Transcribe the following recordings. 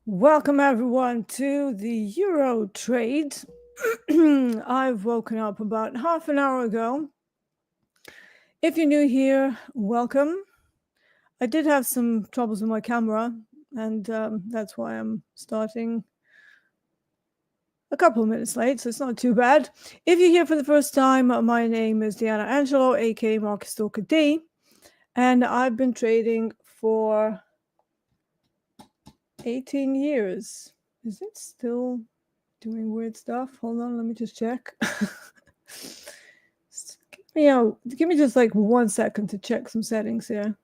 Welcome everyone to the Euro trade. I've woken up about half an hour ago. If you're new here, welcome. I did have some troubles with my camera, and that's why I'm starting a couple of minutes late, so it's not too bad. If you're here for the first time, my name is Deeyana Angelo, aka Market Stalker D, and I've been trading for 18 years. Is it still doing weird stuff? Hold on, let me just check. Give me just like 1 second to check some settings here.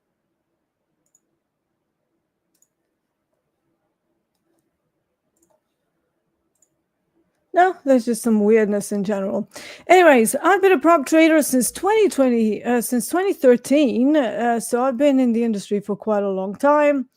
No, there's just some weirdness in general. Anyways, I've been a prop trader since 2013. So I've been in the industry for quite a long time.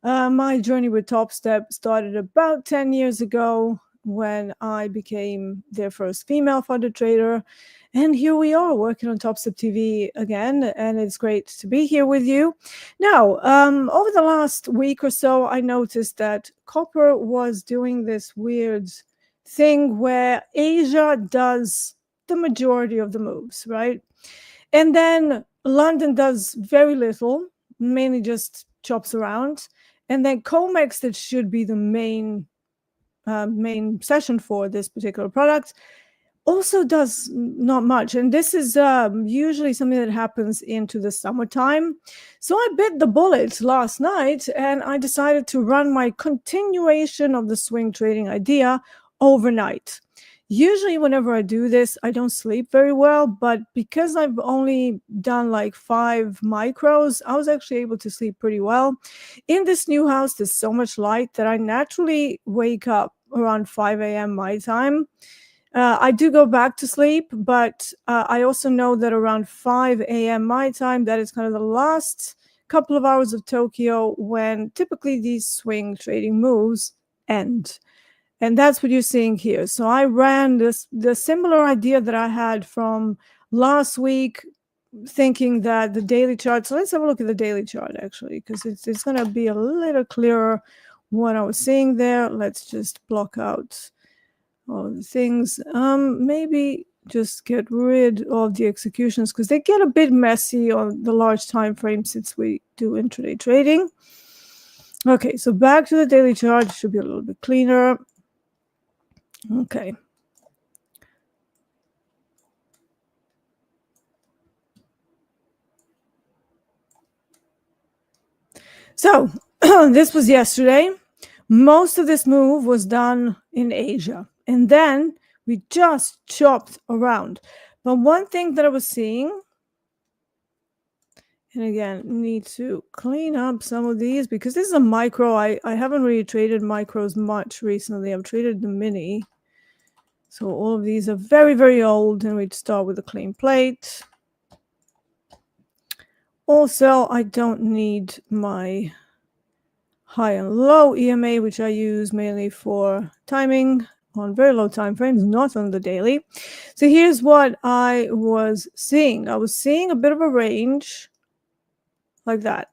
My journey with Topstep started about 10 years ago when I became their first female funded trader. And here we are working on TopstepTV again, and it's great to be here with you. Now, over the last week or so, I noticed that copper was doing this weird thing where Asia does the majority of the moves, right? And then London does very little, mainly just chops around. And then COMEX, that should be the main session for this particular product, also does not much. And this is usually something that happens into the summertime. So I bit the bullet last night and I decided to run my continuation of the swing trading idea overnight. Usually whenever I do this, I don't sleep very well, but because I've only done like 5 micros, I was actually able to sleep pretty well. In this new house, there's so much light that I naturally wake up around 5 a.m. my time. I do go back to sleep, but I also know that around 5 a.m. my time, that is kind of the last couple of hours of Tokyo when typically these swing trading moves end. And that's what you're seeing here. So I ran the similar idea that I had from last week, thinking that the daily chart. So let's have a look at the daily chart, actually, because it's going to be a little clearer what I was seeing there. Let's just block out all the things. Maybe just get rid of the executions because they get a bit messy on the large time frame since we do intraday trading. Okay, so back to the daily chart. It should be a little bit cleaner. Okay. So this was yesterday. Most of this move was done in Asia. And then we just chopped around. But one thing that I was seeing, and again, need to clean up some of these because this is a micro. I haven't really traded micros much recently. I've traded the mini. So all of these are very, very old, and we'd start with a clean plate. Also, I don't need my high and low EMA, which I use mainly for timing on very low time frames, not on the daily. So here's what I was seeing. I was seeing a bit of a range like that.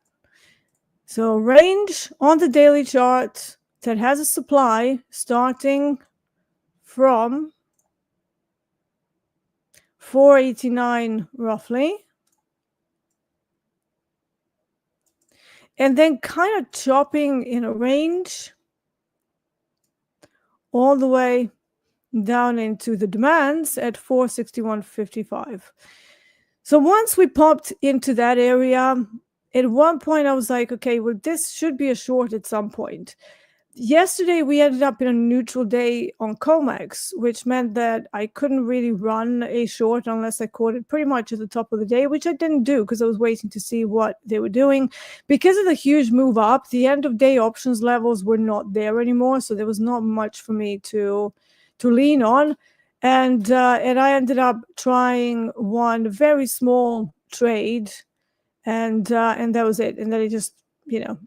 So range on the daily chart that has a supply starting from 489 roughly, and then kind of chopping in a range all the way down into the demands at 461.55. So once we popped into that area, at one point I was like, okay, well, this should be a short at some point. Yesterday, we ended up in a neutral day on COMEX, which meant that I couldn't really run a short unless I caught it pretty much at the top of the day, which I didn't do because I was waiting to see what they were doing. Because of the huge move up, the end of day options levels were not there anymore, so there was not much for me to lean on. And I ended up trying one very small trade, and that was it. And then it just,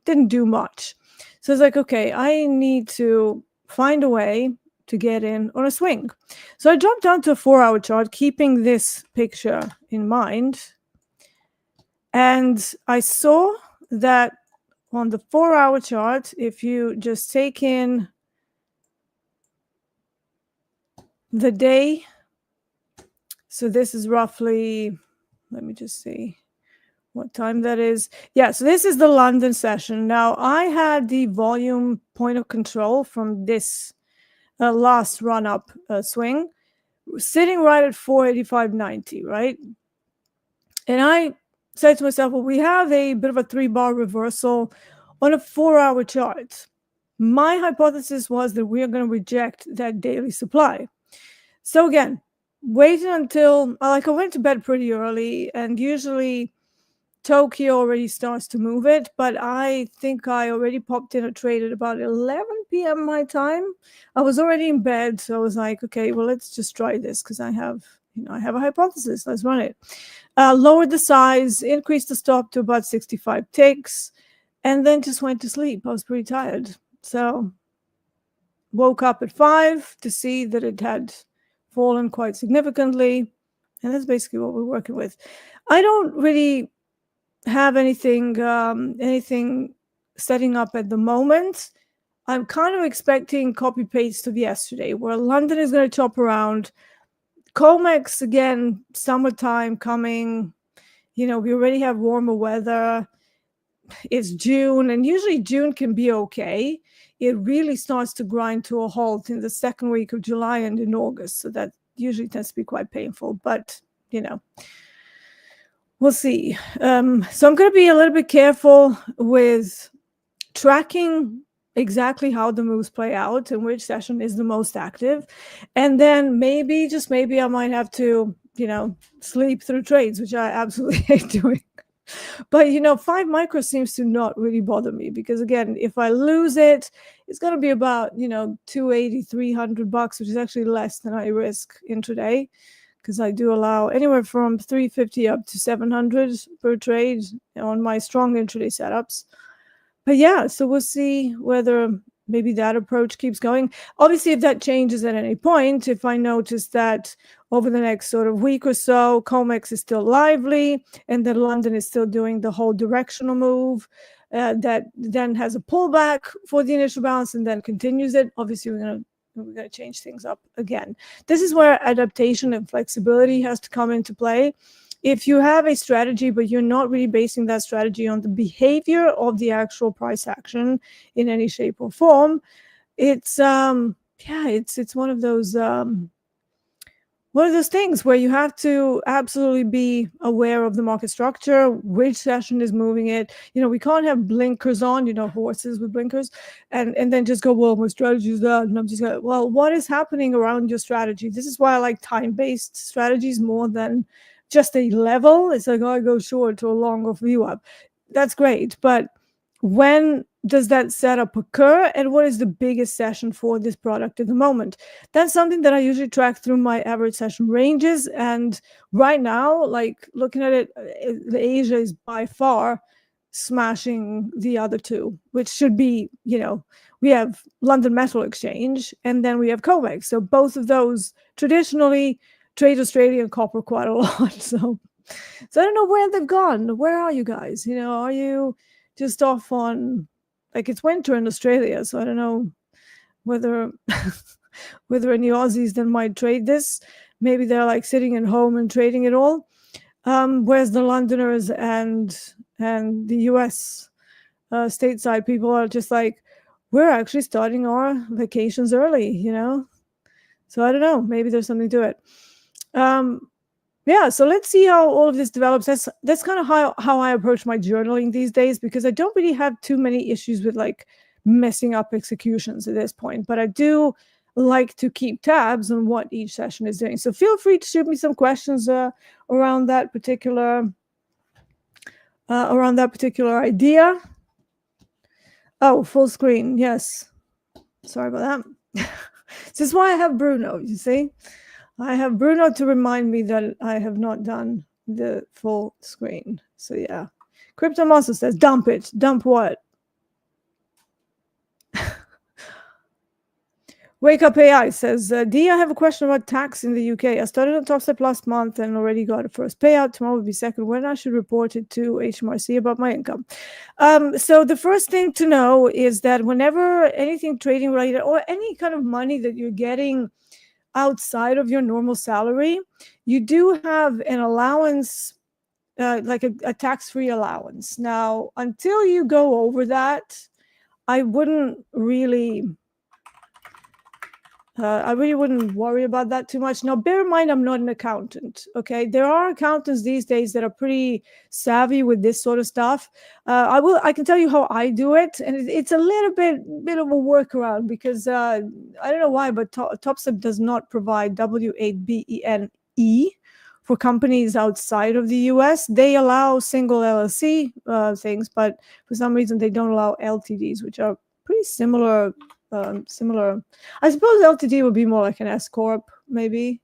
didn't do much. So it's like, okay, I need to find a way to get in on a swing. So I dropped down to a 4-hour chart, keeping this picture in mind. And I saw that on the 4-hour chart, if you just take in the day, so this is roughly, let me just see what time that is. Yeah, so this is the London session. Now, I had the volume point of control from this last run-up swing, sitting right at 485.90, right? And I said to myself, well, we have a bit of a 3-bar reversal on a 4-hour chart. My hypothesis was that we are going to reject that daily supply. So again, waited until, like, I went to bed pretty early, and usually Tokyo already starts to move it, but I think I already popped in a trade at about 11 p.m. my time. I was already in bed, so I was like, okay, well, let's just try this because I have a hypothesis. Let's run it. Lowered the size, increased the stop to about 65 ticks, and then just went to sleep. I was pretty tired. So woke up at 5 to see that it had fallen quite significantly. And that's basically what we're working with. I don't really have anything setting up at the moment. I'm kind of expecting copy paste of yesterday, where London is going to chop around. COMEX, again, summertime coming. We already have warmer weather. It's June, and usually June can be okay. It really starts to grind to a halt in the second week of July and in August. So that usually tends to be quite painful, but we'll see. So I'm going to be a little bit careful with tracking exactly how the moves play out and which session is the most active. And then maybe, just maybe, I might have to, sleep through trades, which I absolutely hate doing. But, 5 micro seems to not really bother me because, again, if I lose it, it's going to be about, $280, $300, which is actually less than I risk intraday, because I do allow anywhere from 350 up to 700 per trade on my strong intraday setups. But yeah, so we'll see whether maybe that approach keeps going. Obviously, if that changes at any point, if I notice that over the next sort of week or so, COMEX is still lively and then London is still doing the whole directional move that then has a pullback for the initial bounce and then continues it, obviously we're going to change things up again. This is where adaptation and flexibility has to come into play. If you have a strategy, but you're not really basing that strategy on the behavior of the actual price action in any shape or form, it's it's one of those things where you have to absolutely be aware of the market structure, which session is moving it. We can't have blinkers on, horses with blinkers, and then just go, well, my strategy is that, and I'm just going, well, what is happening around your strategy? This is why I like time-based strategies more than just a level. It's like, oh, I go short to a long or view up. That's great, but when does that setup occur, and what is the biggest session for this product at the moment? That's something that I usually track through my average session ranges. And right now, like, looking at it, Asia is by far smashing the other two, which should be, we have London Metal Exchange and then we have COMEX. So both of those traditionally trade Australian copper quite a lot. So I don't know where they've gone. Where are you guys? Are you just off on, like, it's winter in Australia, so I don't know whether any Aussies that might trade this. Maybe they're like sitting at home and trading it all. Whereas the Londoners and the US stateside people are just like, we're actually starting our vacations early, So I don't know. Maybe there's something to it. Yeah, so let's see how all of this develops. That's kind of how I approach my journaling these days, because I don't really have too many issues with like messing up executions at this point, but I do like to keep tabs on what each session is doing. So feel free to shoot me some questions around that particular idea. Oh, full screen. Yes. Sorry about that. This is why I have Bruno, you see? I have Bruno to remind me that I have not done the full screen. So yeah. Crypto Monster says, dump it. Dump what? Wake Up AI says, Dee, I have a question about tax in the UK. I started on Topstep last month and already got a first payout. Tomorrow will be second. When I should report it to HMRC about my income? So the first thing to know is that whenever anything trading related or any kind of money that you're getting outside of your normal salary, you do have an allowance, like a tax-free allowance. Now, until you go over that, I really wouldn't worry about that too much. Now, bear in mind, I'm not an accountant, okay? There are accountants these days that are pretty savvy with this sort of stuff. I can tell you how I do it, and it's a little bit of a workaround because I don't know why, but Topstep does not provide W8BENE for companies outside of the US. They allow single LLC things, but for some reason they don't allow LTDs, which are pretty similar. I suppose LTD would be more like an S corp, maybe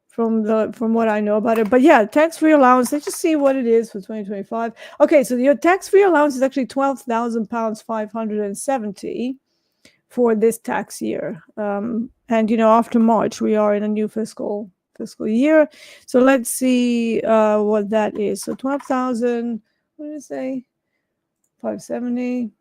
from what I know about it. But yeah, tax-free allowance. Let's just see what it is for 2025. Okay, so your tax-free allowance is actually £12,000 570 for this tax year. And after March, we are in a new fiscal year. So let's see what that is. So 12,000. What did it say? 570.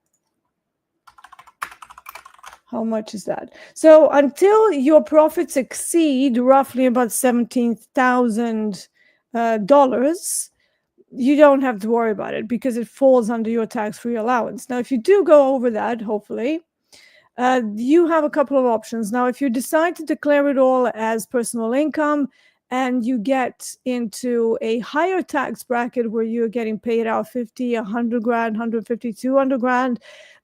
How much is that? So until your profits exceed roughly about $17,000, you don't have to worry about it because it falls under your tax-free allowance. Now, if you do go over that, hopefully, you have a couple of options. Now, if you decide to declare it all as personal income and you get into a higher tax bracket where you're getting paid out 50, 100 grand, 150, 200 grand,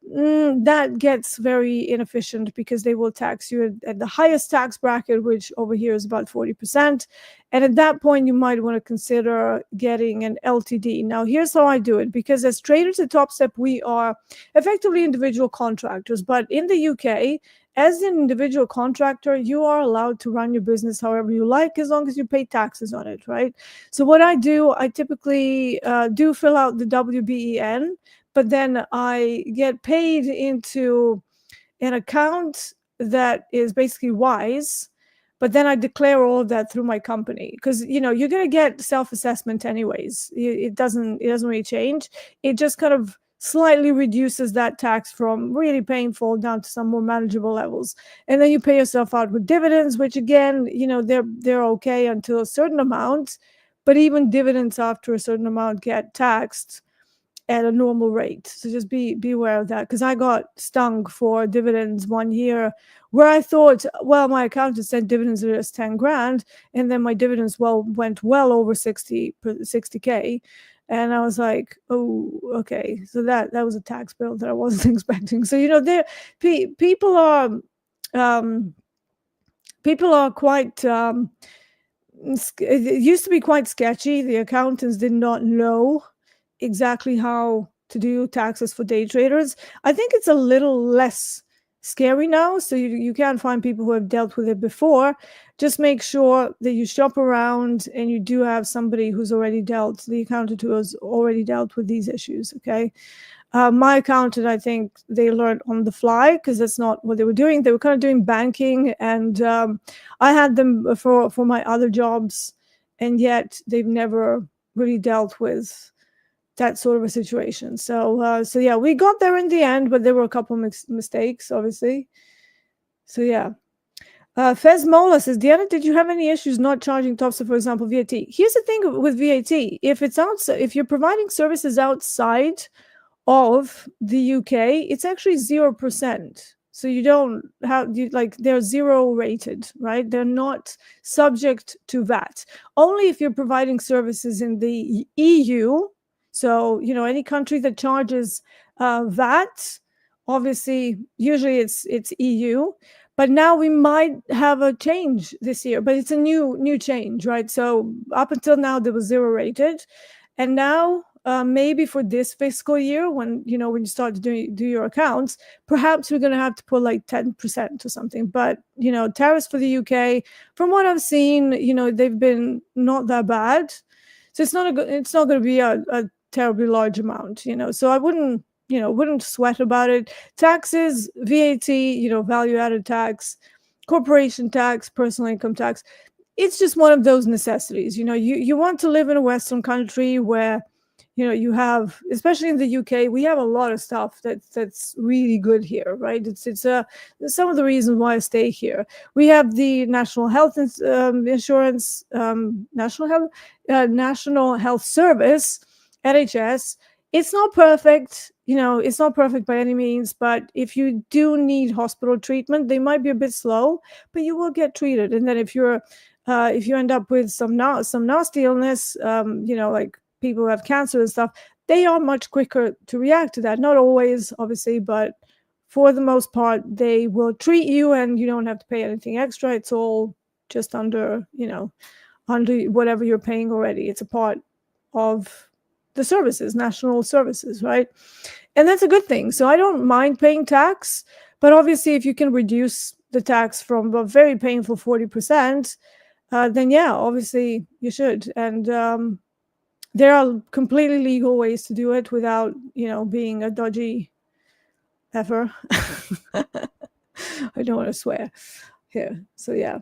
that gets very inefficient because they will tax you at the highest tax bracket, which over here is about 40%. And at that point, you might want to consider getting an LTD. Now, here's how I do it, because as traders at Topstep, we are effectively individual contractors. But in the UK, as an individual contractor, you are allowed to run your business however you like, as long as you pay taxes on it, right? So what I do, I typically do fill out the WBEN, but then I get paid into an account that is basically WISE, but then I declare all of that through my company because you're going to get self-assessment anyways. It doesn't really change. It just kind of slightly reduces that tax from really painful down to some more manageable levels. And then you pay yourself out with dividends, which again, they're okay until a certain amount, but even dividends after a certain amount get taxed at a normal rate. So just be aware of that, because I got stung for dividends one year where I thought, well, my accountant said dividends are just 10 grand, and then my dividends went well over 60K. And I was like, oh, okay. So that was a tax bill that I wasn't expecting. So people are quite it used to be quite sketchy. The accountants did not know exactly how to do taxes for day traders. I think it's a little less scary now, so you can find people who have dealt with it before. Just make sure that you shop around and you do have somebody who's already the accountant who has already dealt with these issues, okay? My accountant, I think they learned on the fly because that's not what they were doing. They were kind of doing banking, and I had them for my other jobs, and yet they've never really dealt with that sort of a situation. So yeah, we got there in the end, but there were a couple of mistakes, obviously. So yeah. Fez Mola says, Deeyana, did you have any issues not charging Topstep, for example, VAT? Here's the thing with VAT. If you're providing services outside of the UK, it's actually 0%. So you don't have, they're zero rated, right? They're not subject to VAT. Only if you're providing services in the EU. So, any country that charges VAT, obviously, usually it's EU. But now we might have a change this year, but it's a new change, right? So up until now, there was zero rated. And now maybe for this fiscal year, when you start to do your accounts, perhaps we're going to have to put like 10% or something. But tariffs for the UK, from what I've seen, they've been not that bad. So it's not going to be a terribly large amount, so I wouldn't wouldn't sweat about it. Taxes, VAT, value added tax, corporation tax, personal income tax. It's just one of those necessities. You want to live in a Western country where, you have, especially in the UK, we have a lot of stuff that's really good here, right? It's some of the reasons why I stay here. We have the national health insurance, national health service, NHS. It's not perfect, it's not perfect by any means, but if you do need hospital treatment, they might be a bit slow, but you will get treated. And then if you end up with some nasty illness, like people who have cancer and stuff, they are much quicker to react to that. Not always, obviously, but for the most part, they will treat you and you don't have to pay anything extra. It's all just under whatever you're paying already. It's a part of the services, national services, right? And that's a good thing. So I don't mind paying tax, but obviously if you can reduce the tax from a very painful 40%, then yeah, obviously you should. And there are completely legal ways to do it without, being a dodgy heifer. I don't want to swear here. So yeah.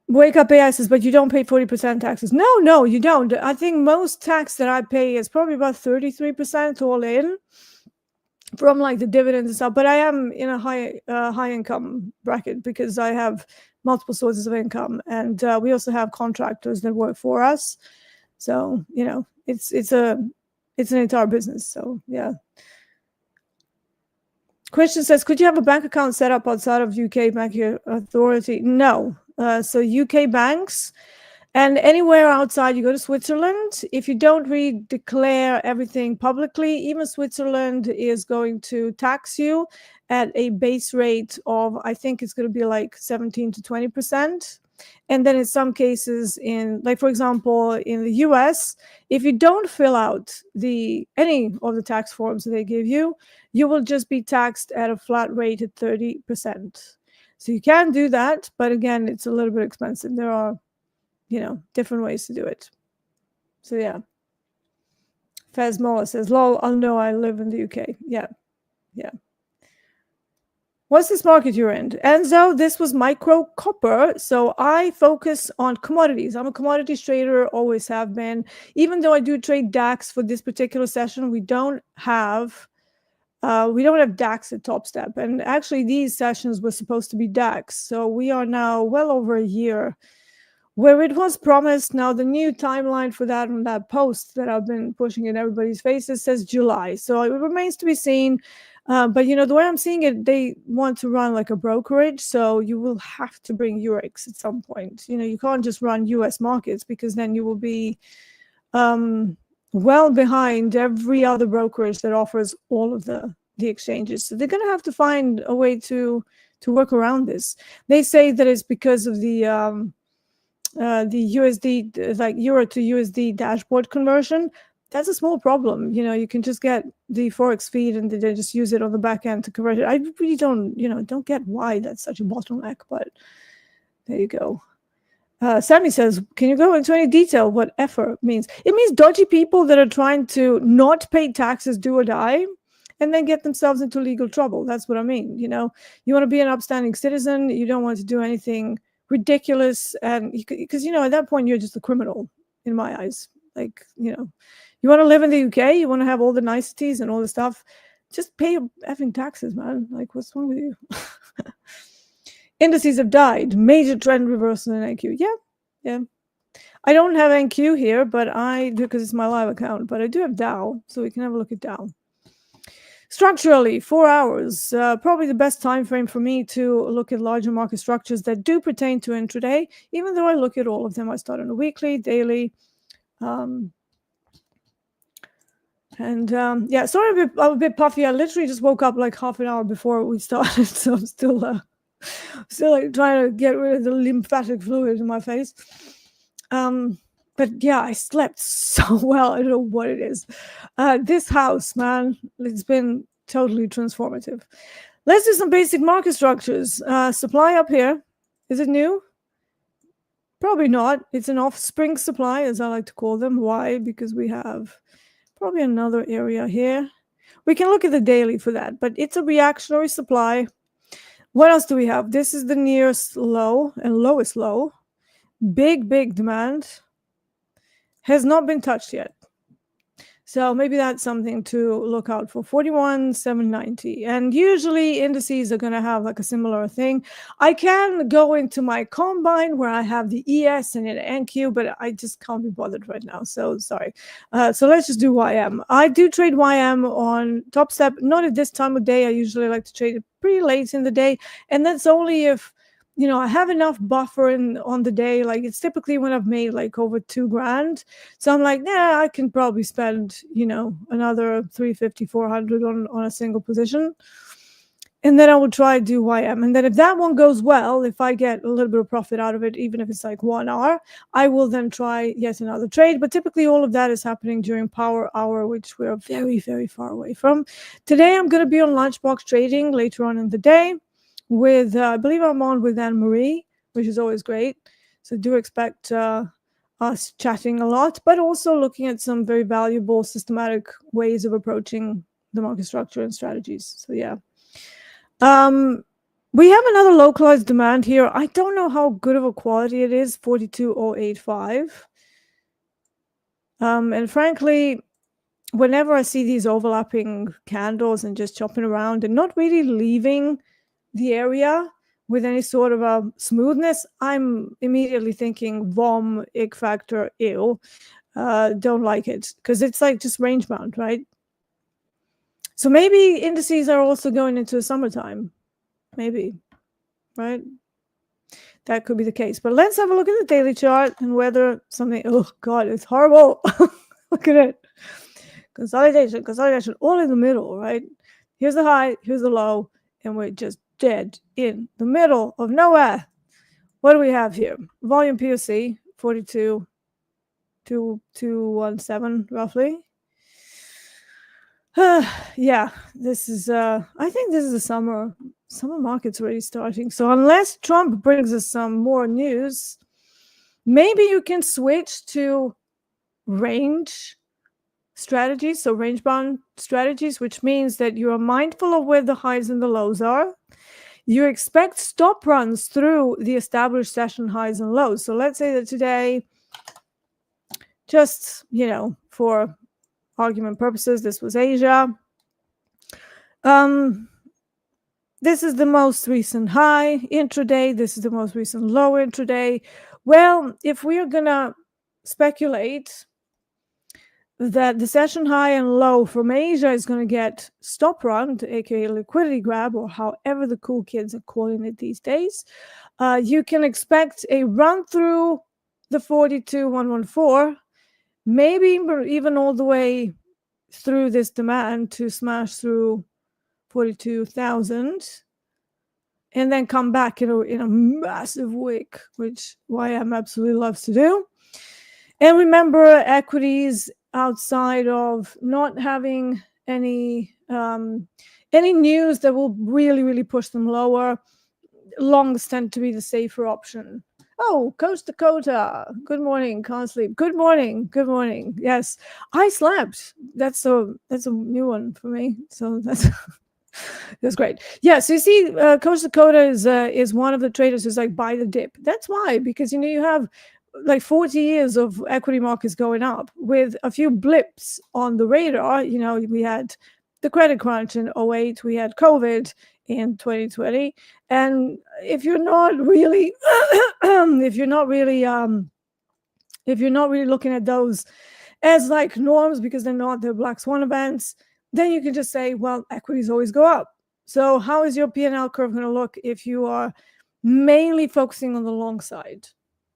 Wake Up AI says, but you don't pay 40% taxes. No, you don't. I think most tax that I pay is probably about 33% all in from like the dividends and stuff. But I am in a high income bracket because I have multiple sources of income, and we also have contractors that work for us. So it's an entire business. So yeah. Question says, could you have a bank account set up outside of UK banking authority? No. So UK banks and anywhere outside, you go to Switzerland. If you don't declare everything publicly, even Switzerland is going to tax you at a base rate of, I think it's going to be like 17 to 20%. And then in some cases, for example, in the US, if you don't fill out any of the tax forms that they give you, you will just be taxed at a flat rate at 30%. So you can do that, but again, it's a little bit expensive. There are, different ways to do it. So yeah. Fez Mola says, lol, oh no, I live in the UK. Yeah. What's this market you're in? Enzo, this was micro copper. So I focus on commodities. I'm a commodities trader, always have been. Even though I do trade DAX for this particular session, we don't have DAX at Topstep. And actually, these sessions were supposed to be DAX. So we are now well over a year where it was promised. Now, the new timeline for that on that post that I've been pushing in everybody's faces says July. So it remains to be seen. But, the way I'm seeing it, they want to run like a brokerage. So you will have to bring Eurex at some point. You can't just run US markets because then you will be well behind every other brokerage that offers all of the exchanges. So they're going to have to find a way to work around this. They say that it's because of the USD, like euro to USD dashboard conversion. That's a small problem. You can just get the Forex feed and they just use it on the back end to convert it. I really don't get why that's such a bottleneck, but there you go. Sammy says, can you go into any detail what effort means? It means dodgy people that are trying to not pay taxes, do or die, and then get themselves into legal trouble. That's what I mean. You want to be an upstanding citizen. You don't want to do anything ridiculous. And because, at that point, you're just a criminal in my eyes. Like, you want to live in the UK, you want to have all the niceties and all the stuff, just pay your effing taxes, man. Like, what's wrong with you? Indices have died. Major trend reversal in NQ. Yeah. I don't have NQ here, but I do because it's my live account. But I do have Dow, so we can have a look at Dow. Structurally, 4 hours, probably the best time frame for me to look at larger market structures that do pertain to intraday. Even though I look at all of them, I start on a weekly, daily. Yeah, sorry, I'm a bit puffy. I literally just woke up like half an hour before we started, so I'm still like trying to get rid of the lymphatic fluid in my face. But yeah, I slept so well. I don't know what it is. This house, man, it's been totally transformative. Let's do some basic market structures. Supply up here. Is it new? Probably not. It's an offspring supply, as I like to call them. Why? Because we have probably another area here. We can look at the daily for that, but it's a reactionary supply. What else do we have? This is the nearest low and lowest low. Big demand. Has not been touched yet. So maybe that's something to look out for. 41,790. And usually indices are going to have like a similar thing. I can go into my combine where I have the ES and an NQ, but I just can't be bothered right now. So sorry. So let's just do YM. I do trade YM on Topstep. Not at this time of day. I usually like to trade it pretty late in the day. And that's only if I have enough buffer on the day. Like it's typically when I've made like over $2,000. So I'm like, I can probably spend, another 350, 400 on a single position. And then I will try to do YM. And then if that one goes well, if I get a little bit of profit out of it, even if it's like 1 hour, I will then try yet another trade. But typically all of that is happening during power hour, which we're very, very far away from. Today, I'm going to be on lunchbox trading later on in the day. With I believe I'm on with Anne-Marie, which is always great. So do expect us chatting a lot, but also looking at some very valuable systematic ways of approaching the market structure and strategies. So yeah. We have another localized demand here. I don't know how good of a quality it is, 42,085. And frankly, whenever I see these overlapping candles and just chopping around and not really leaving the area with any sort of a smoothness, I'm immediately thinking vom, ick factor, ew. Don't like it because it's like just range bound, right? So maybe indices are also going into the summertime. Maybe, right? That could be the case. But let's have a look at the daily chart and whether something, oh God, it's horrible. Look at it. Consolidation, all in the middle, right? Here's the high, here's the low, and we're just dead in the middle of nowhere. What do we have here? Volume POC, 42,217 roughly. Yeah, this is I think this is the summer market's already starting. So unless Trump brings us some more news, maybe you can switch to range strategies, so range bound strategies, which means that you are mindful of where the highs and the lows are. You expect stop runs through the established session highs and lows. So let's say that today, just, for argument purposes, this was Asia. This is the most recent high intraday. This is the most recent low intraday. Well, if we are going to speculate that the session high and low from Asia is going to get stop run, aka liquidity grab, or however the cool kids are calling it these days, you can expect a run through the 42,114, maybe even all the way through this demand to smash through 42,000 and then come back in a massive wick, which YM absolutely loves to do. And remember, equities outside of not having any news that will really push them lower, longs tend to be the safer option. Oh, Coast Dakota. Good morning. Can't sleep. Good morning. Good morning. Yes, I slept. That's a new one for me. So that's great. Yeah. So you see, Coast Dakota is one of the traders who's like buy the dip. That's why, because you have like 40 years of equity markets going up with a few blips on the radar. We had the credit crunch in 2008, we had COVID in 2020, and if you're not really looking at those as like norms because they're black swan events, then you can just say, well, equities always go up. So how is your P&L curve going to look if you are mainly focusing on the long side?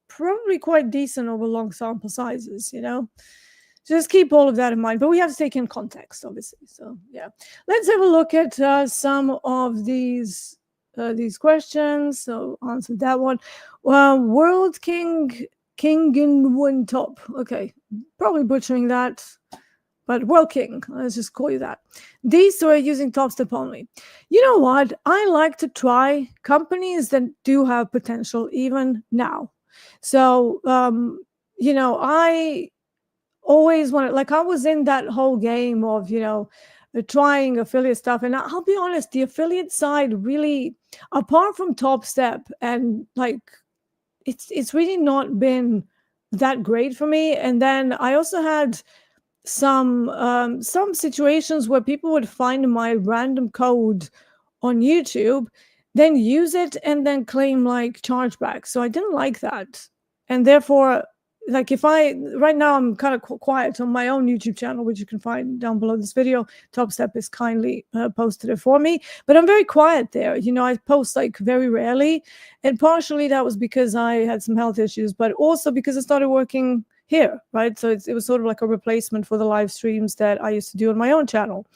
Probably quite decent over long sample sizes, Just keep all of that in mind. But we have to take in context, obviously. So, yeah. Let's have a look at some of these questions. So, answer that one. World King in one top. Okay. Probably butchering that. But World King, let's just call you that. These two are using Topstep only. You know what? I like to try companies that do have potential even now. So, always wanted, like I was in that whole game of, trying affiliate stuff. And I'll be honest, the affiliate side really, apart from Topstep, and like it's really not been that great for me. And then I also had some situations where people would find my random code on YouTube, then use it and then claim like chargeback. So I didn't like that. And therefore, like if I, right now I'm kind of quiet on my own YouTube channel, which you can find down below this video. Topstep has kindly posted it for me, but I'm very quiet there. I post like very rarely. And partially that was because I had some health issues, but also because I started working here, right? So it was sort of like a replacement for the live streams that I used to do on my own channel.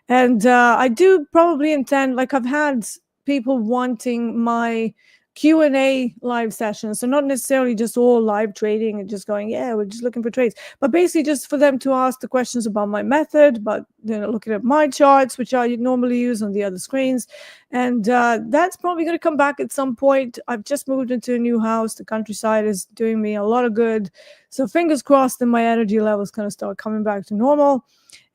And I do probably intend, like I've had people wanting my Q&A live sessions. So not necessarily just all live trading and just going, yeah, we're just looking for trades, but basically just for them to ask the questions about my method, but looking at my charts, which I normally use on the other screens. And that's probably going to come back at some point. I've just moved into a new house. The countryside is doing me a lot of good. So fingers crossed that my energy levels kind of start coming back to normal.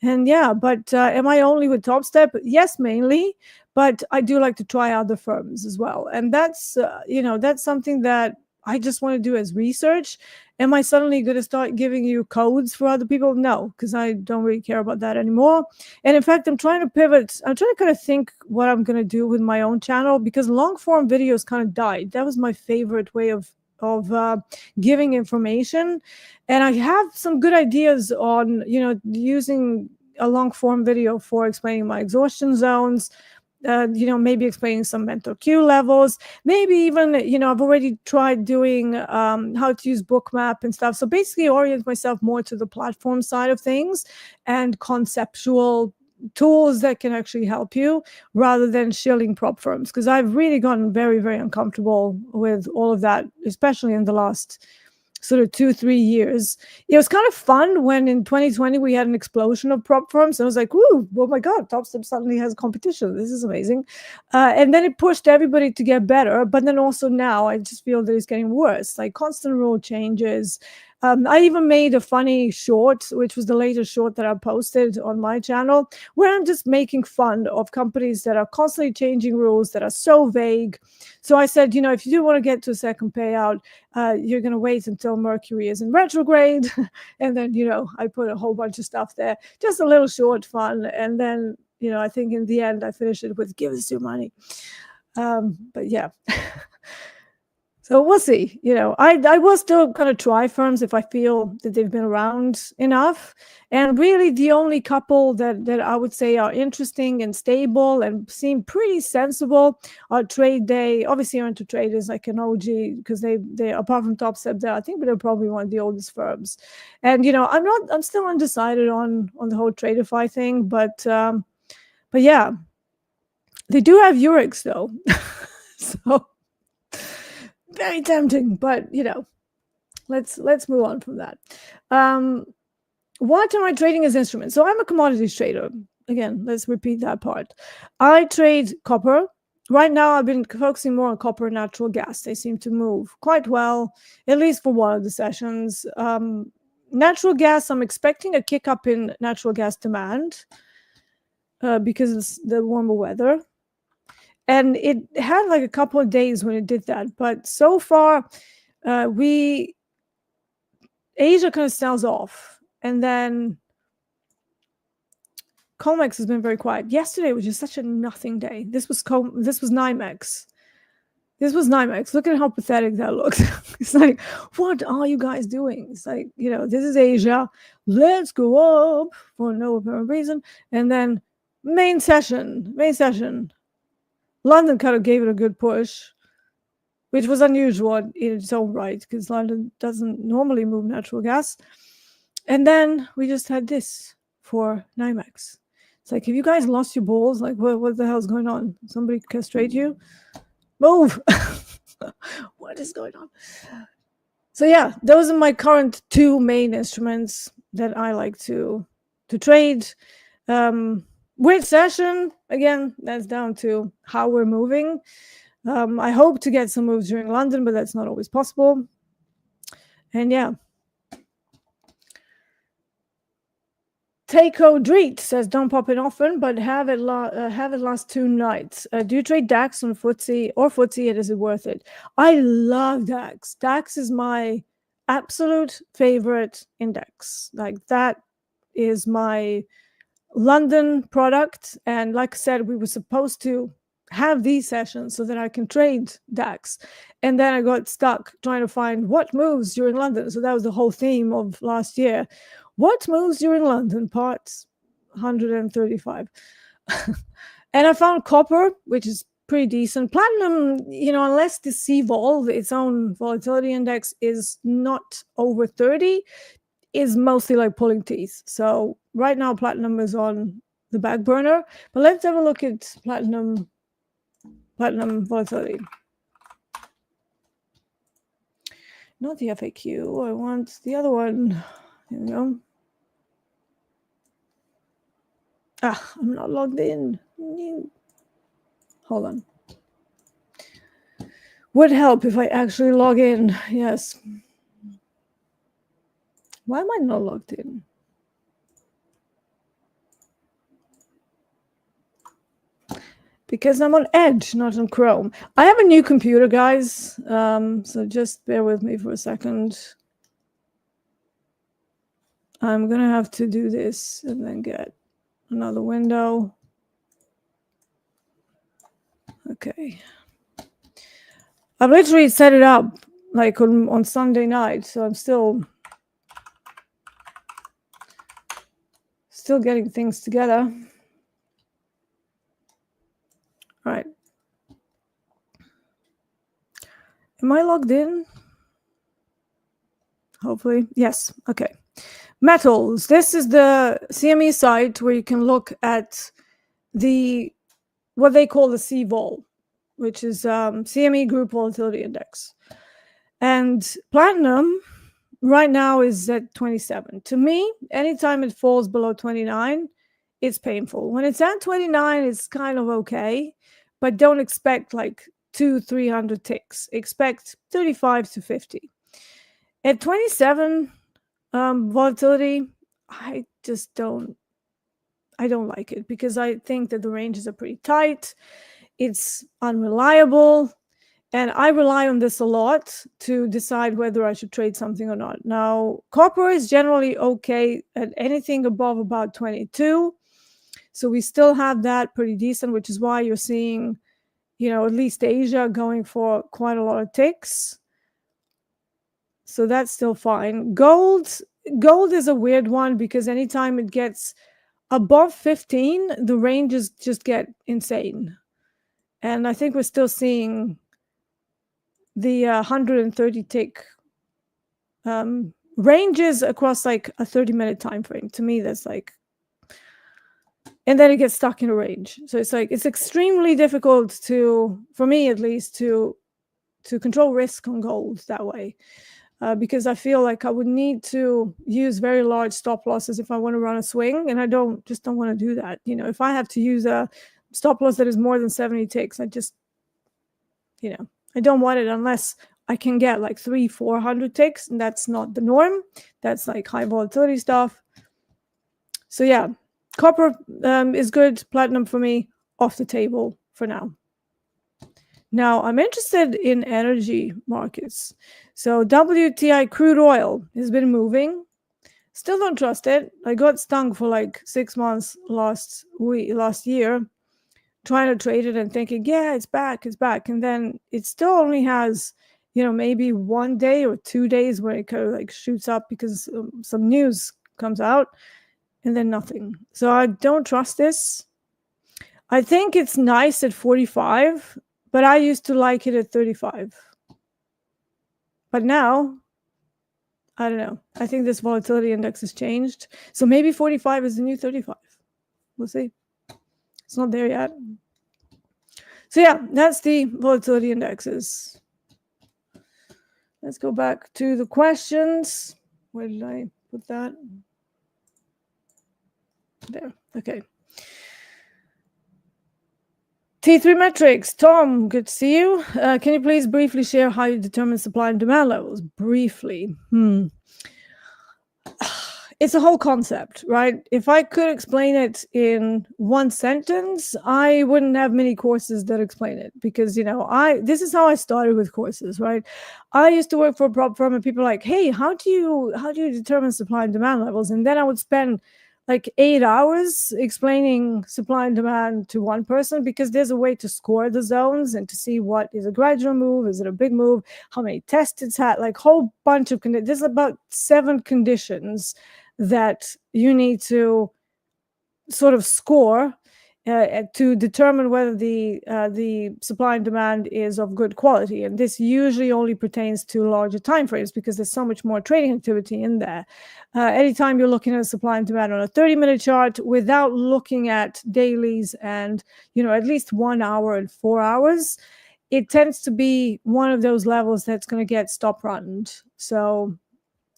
And yeah, but am I only with Topstep? Yes, mainly, but I do like to try other firms as well. And that's, that's something that I just want to do as research. Am I suddenly going to start giving you codes for other people? No, because I don't really care about that anymore. And in fact, I'm trying to pivot. I'm trying to kind of think what I'm going to do with my own channel, because long form videos kind of died. That was my favorite way of giving information. And I have some good ideas on, using a long form video for explaining my exhaustion zones, maybe explaining some mental cue levels, maybe even, I've already tried doing how to use Bookmap and stuff. So basically orient myself more to the platform side of things and conceptual tools that can actually help you, rather than shilling prop firms, because I've really gotten very, very uncomfortable with all of that, especially in the last sort of 2-3 years. It was kind of fun when in 2020 we had an explosion of prop firms. I was like, "Ooh, oh my God, Topstep suddenly has competition. This is amazing." And then it pushed everybody to get better. But then also now I just feel that it's getting worse, like constant rule changes. I even made a funny short, which was the latest short that I posted on my channel, where I'm just making fun of companies that are constantly changing rules that are so vague. So I said, if you do want to get to a second payout, you're going to wait until Mercury is in retrograde. And then, I put a whole bunch of stuff there, just a little short fun. And then, I think in the end, I finished it with "give us your money." But yeah. So we'll see. I will still kind of try firms if I feel that they've been around enough. And really the only couple that I would say are interesting and stable and seem pretty sensible are Trade Day. Obviously, Into Trade is like an OG, because they apart from Topstep, I think they're probably one of the oldest firms. And I'm still undecided on the whole Traderify thing, but yeah, they do have Eurex though. So very tempting, but let's move on from that. What am I trading as instruments? So I'm a commodities trader. Again, let's repeat that part. I trade copper. Right now, I've been focusing more on copper and natural gas. They seem to move quite well, at least for one of the sessions. Natural gas, I'm expecting a kick up in natural gas demand because it's the warmer weather. And it had like a couple of days when it did that. But so far, Asia kind of sells off. And then COMEX has been very quiet. Yesterday was just such a nothing day. This was NYMEX. This was NYMEX. Look at how pathetic that looks. It's like, what are you guys doing? It's like, this is Asia. Let's go up for no apparent reason. And then main session. London kind of gave it a good push, which was unusual in its own right, because London doesn't normally move natural gas. And then we just had this for NYMEX. It's like, have you guys lost your balls? Like, what the hell's going on? Somebody castrate you? Move! What is going on? So yeah, those are my current two main instruments that I like to trade. Which session? Again, that's down to how we're moving. I hope to get some moves during London, but that's not always possible. And yeah. Takeo Dreet says, don't pop in often, but have it last 2 nights. Do you trade DAX on FTSE or FTSE, and is it worth it? I love DAX. DAX is my absolute favorite index. Like, that is my London product. And like I said, we were supposed to have these sessions so that I can trade DAX. And then I got stuck trying to find what moves during London. So that was the whole theme of last year. What moves during London, parts 135. And I found copper, which is pretty decent. Platinum, unless the CVOL, its own volatility index, is not over 30, is mostly like pulling teeth. So right now, platinum is on the back burner. But let's have a look at platinum volatility. Not the FAQ. I want the other one. Here we go. I'm not logged in. Hold on. Would help if I actually log in. Yes. Why am I not logged in? Because I'm on Edge, not on Chrome. I have a new computer, guys. So just bear with me for a second. I'm going to have to do this and then get another window. Okay. I've literally set it up like on Sunday night, so I'm still getting things together. All right. Am I logged in? Hopefully. Yes. Okay. Metals. This is the CME site where you can look at what they call the CVOL, which is CME Group Volatility Index. And platinum right now is at 27. To me, anytime it falls below 29, it's painful. When it's at 29, it's kind of okay, but don't expect like 200-300 ticks. Expect 35 to 50. At 27 volatility, I don't like it because I think that the ranges are pretty tight. It's unreliable. And I rely on this a lot to decide whether I should trade something or not. Now, copper is generally okay at anything above about 22. So we still have that pretty decent, which is why you're seeing, at least Asia going for quite a lot of ticks. So that's still fine. Gold is a weird one because anytime it gets above 15, the ranges just get insane. And I think we're still seeing the 130 tick ranges across like a 30-minute time frame. To me, that's like, and then it gets stuck in a range. So it's like it's extremely difficult for me at least, to control risk on gold that way, because I feel like I would need to use very large stop losses if I want to run a swing, and I don't want to do that. If I have to use a stop loss that is more than 70 ticks, I just, I don't want it unless I can get like 300-400 ticks, and that's not the norm. That's like high volatility stuff. So yeah, copper is good. Platinum for me, off the table for now. Now I'm interested in energy markets. So WTI crude oil has been moving. Still don't trust it. I got stung for like 6 months last year, trying to trade it and thinking, yeah, it's back. And then it still only has, maybe 1 day or 2 days where it kind of like shoots up because some news comes out, and then nothing. So I don't trust this. I think it's nice at 45, but I used to like it at 35. But now, I don't know. I think this volatility index has changed. So maybe 45 is the new 35. We'll see. It's not there yet. So yeah, that's the volatility indexes. Let's go back to the questions. Where did I put that? There. Okay. T3 metrics. Tom, good to see you. Can you please briefly share how you determine supply and demand levels? Briefly. it's a whole concept, right? If I could explain it in one sentence, I wouldn't have many courses that explain it, because this is how I started with courses, right? I used to work for a prop firm, and people are like, hey, how do you determine supply and demand levels? And then I would spend like 8 hours explaining supply and demand to one person, because there's a way to score the zones and to see what is a gradual move, is it a big move, how many tests it's had, like whole bunch of there's about 7 conditions that you need to sort of score to determine whether the supply and demand is of good quality. And this usually only pertains to larger time frames, because there's so much more trading activity in there. Anytime you're looking at supply and demand on a 30-minute chart without looking at dailies and at least 1 hour and 4 hours, it tends to be one of those levels that's going to get stop runned. So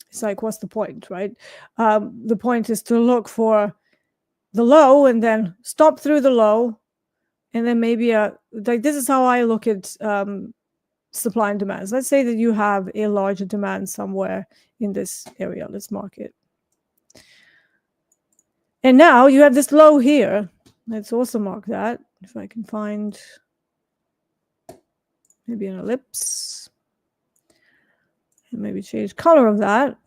it's like, what's the point, right? The point is to look for the low and then stop through the low, and then maybe like this is how I look at supply and demand. Let's say that you have a larger demand somewhere in this area. Let's mark it. And now you have this low here. Let's also mark that. If I can find maybe an ellipse. And maybe change color of that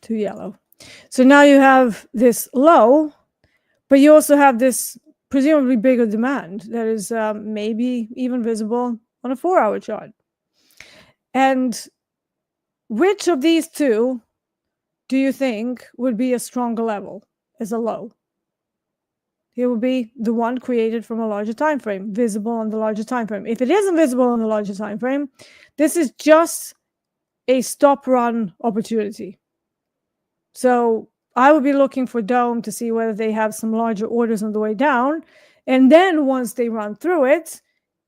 to yellow. So now you have this low, but you also have this presumably bigger demand that is maybe even visible on a 4-hour chart. And which of these two do you think would be a stronger level as a low? It would be the one created from a larger time frame, visible on the larger time frame. If it isn't visible on the larger time frame, this is just a stop run opportunity. So I would be looking for Dome to see whether they have some larger orders on the way down. And then once they run through it,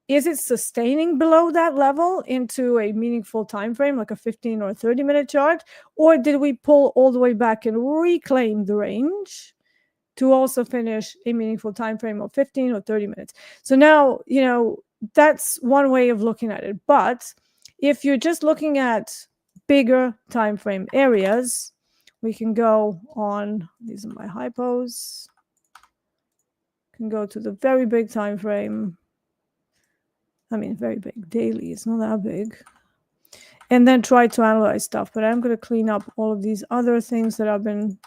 is it sustaining below that level into a meaningful time frame, like a 15 or 30-minute chart? Or did we pull all the way back and reclaim the range to also finish a meaningful time frame of 15 or 30 minutes? So now, that's one way of looking at it. But if you're just looking at bigger time frame areas, we can go on, these are my hypos, can go to the very big time frame. I mean, very big, daily, it's not that big. And then try to analyze stuff. But I'm going to clean up all of these other things that I've been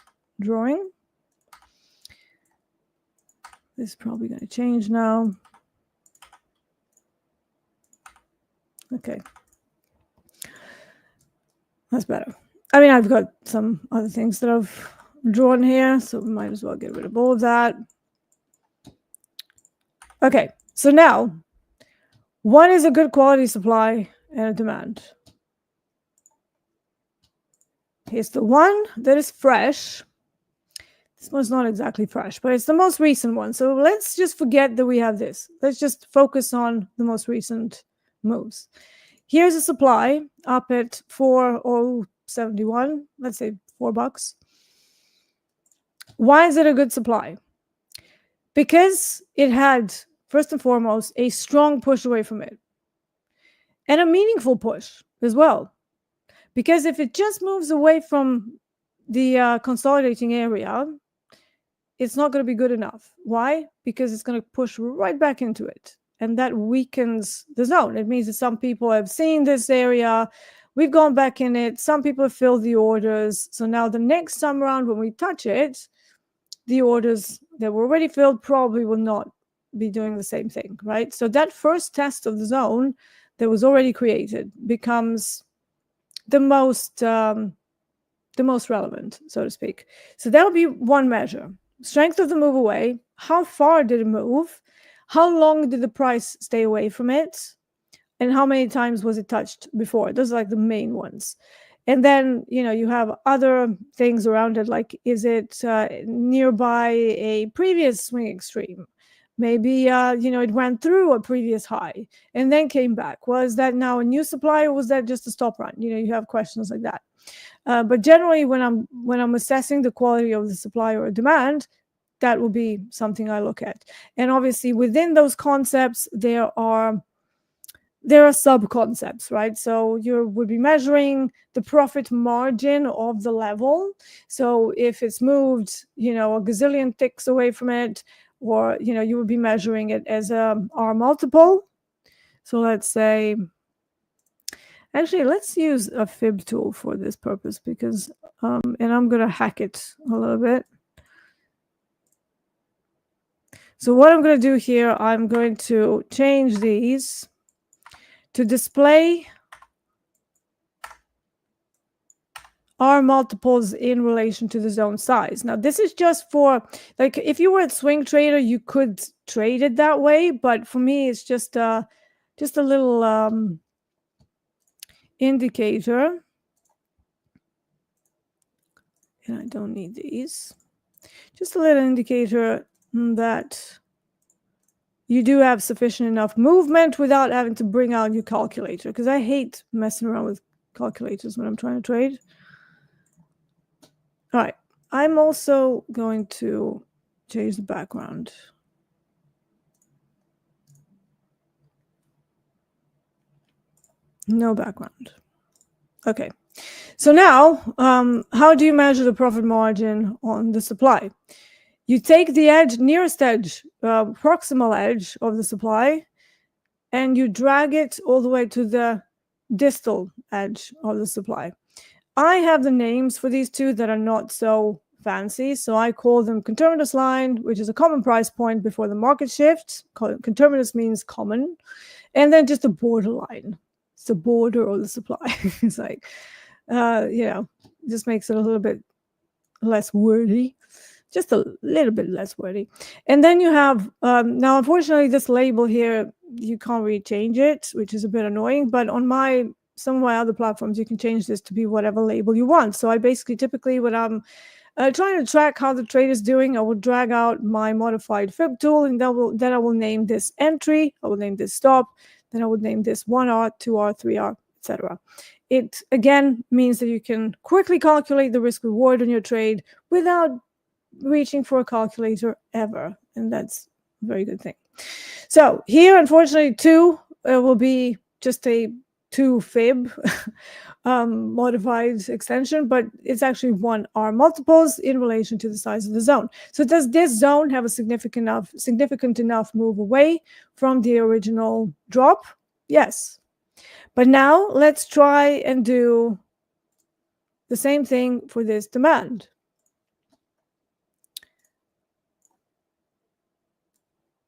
drawing. This is probably going to change now. Okay. That's better. I mean, I've got some other things that I've drawn here, so we might as well get rid of all of that. Okay, so now, what is a good quality supply and a demand? Here's the one that is fresh. This one's not exactly fresh, but it's the most recent one. So let's just forget that we have this. Let's just focus on the most recent moves. Here's a supply up at 4.071, let's say $4. Why is it a good supply? Because it had, first and foremost, a strong push away from it. And a meaningful push as well. Because if it just moves away from the consolidating area, it's not going to be good enough. Why? Because it's going to push right back into it. And that weakens the zone. It means that some people have seen this area. We've gone back in it. Some people have filled the orders. So now the next time around when we touch it, the orders that were already filled probably will not be doing the same thing, right? So that first test of the zone that was already created becomes the most relevant, so to speak. So that would be one measure. Strength of the move away. How far did it move? How long did the price stay away from it? And how many times was it touched before? Those are like the main ones. And then, you have other things around it, like is it nearby a previous swing extreme? Maybe, it went through a previous high and then came back. Was that now a new supply, or was that just a stop run? You have questions like that. But generally, when I'm assessing the quality of the supply or demand, that will be something I look at. And obviously, within those concepts, there are there are sub-concepts, right? So you would be measuring the profit margin of the level. So if it's moved, you know, a gazillion ticks away from it, or, you know, you would be measuring it as a R multiple. So let's say, actually, let's use a fib tool for this purpose, because, and I'm going to hack it a little bit. So what I'm going to do here, I'm going to change these to display R multiples in relation to the zone size. Now, this is just for, like, if you were a swing trader, you could trade it that way. But for me, it's just a little indicator. And I don't need these. Just a little indicator that you do have sufficient enough movement without having to bring out your calculator, because I hate messing around with calculators when I'm trying to trade. All right, I'm also going to change the background. No background. Okay, so now how do you measure the profit margin on the supply? You take the edge, nearest edge, proximal edge of the supply, and you drag it all the way to the distal edge of the supply. I have the names for these two that are not so fancy, so I call them conterminous line, which is a common price point before the market shift. Conterminous means common, and then just a borderline. It's the border of the supply. It's like, you know, just makes it a little bit less wordy. Just a little bit less wordy. And then you have, now unfortunately this label here, you can't really change it, which is a bit annoying, but on some of my other platforms, you can change this to be whatever label you want. So I basically, typically when I'm trying to track how the trade is doing, I will drag out my modified fib tool, and then I will name this entry, I will name this stop, then I would name this 1R, 2R, 3R, etc. It again means that you can quickly calculate the risk reward on your trade without reaching for a calculator ever, and that's a very good thing. So here, unfortunately, 2 will be just a 2 fib modified extension, but it's actually 1 R multiples in relation to the size of the zone. So does this zone have a significant enough move away from the original drop? Yes. But now let's try and do the same thing for this demand.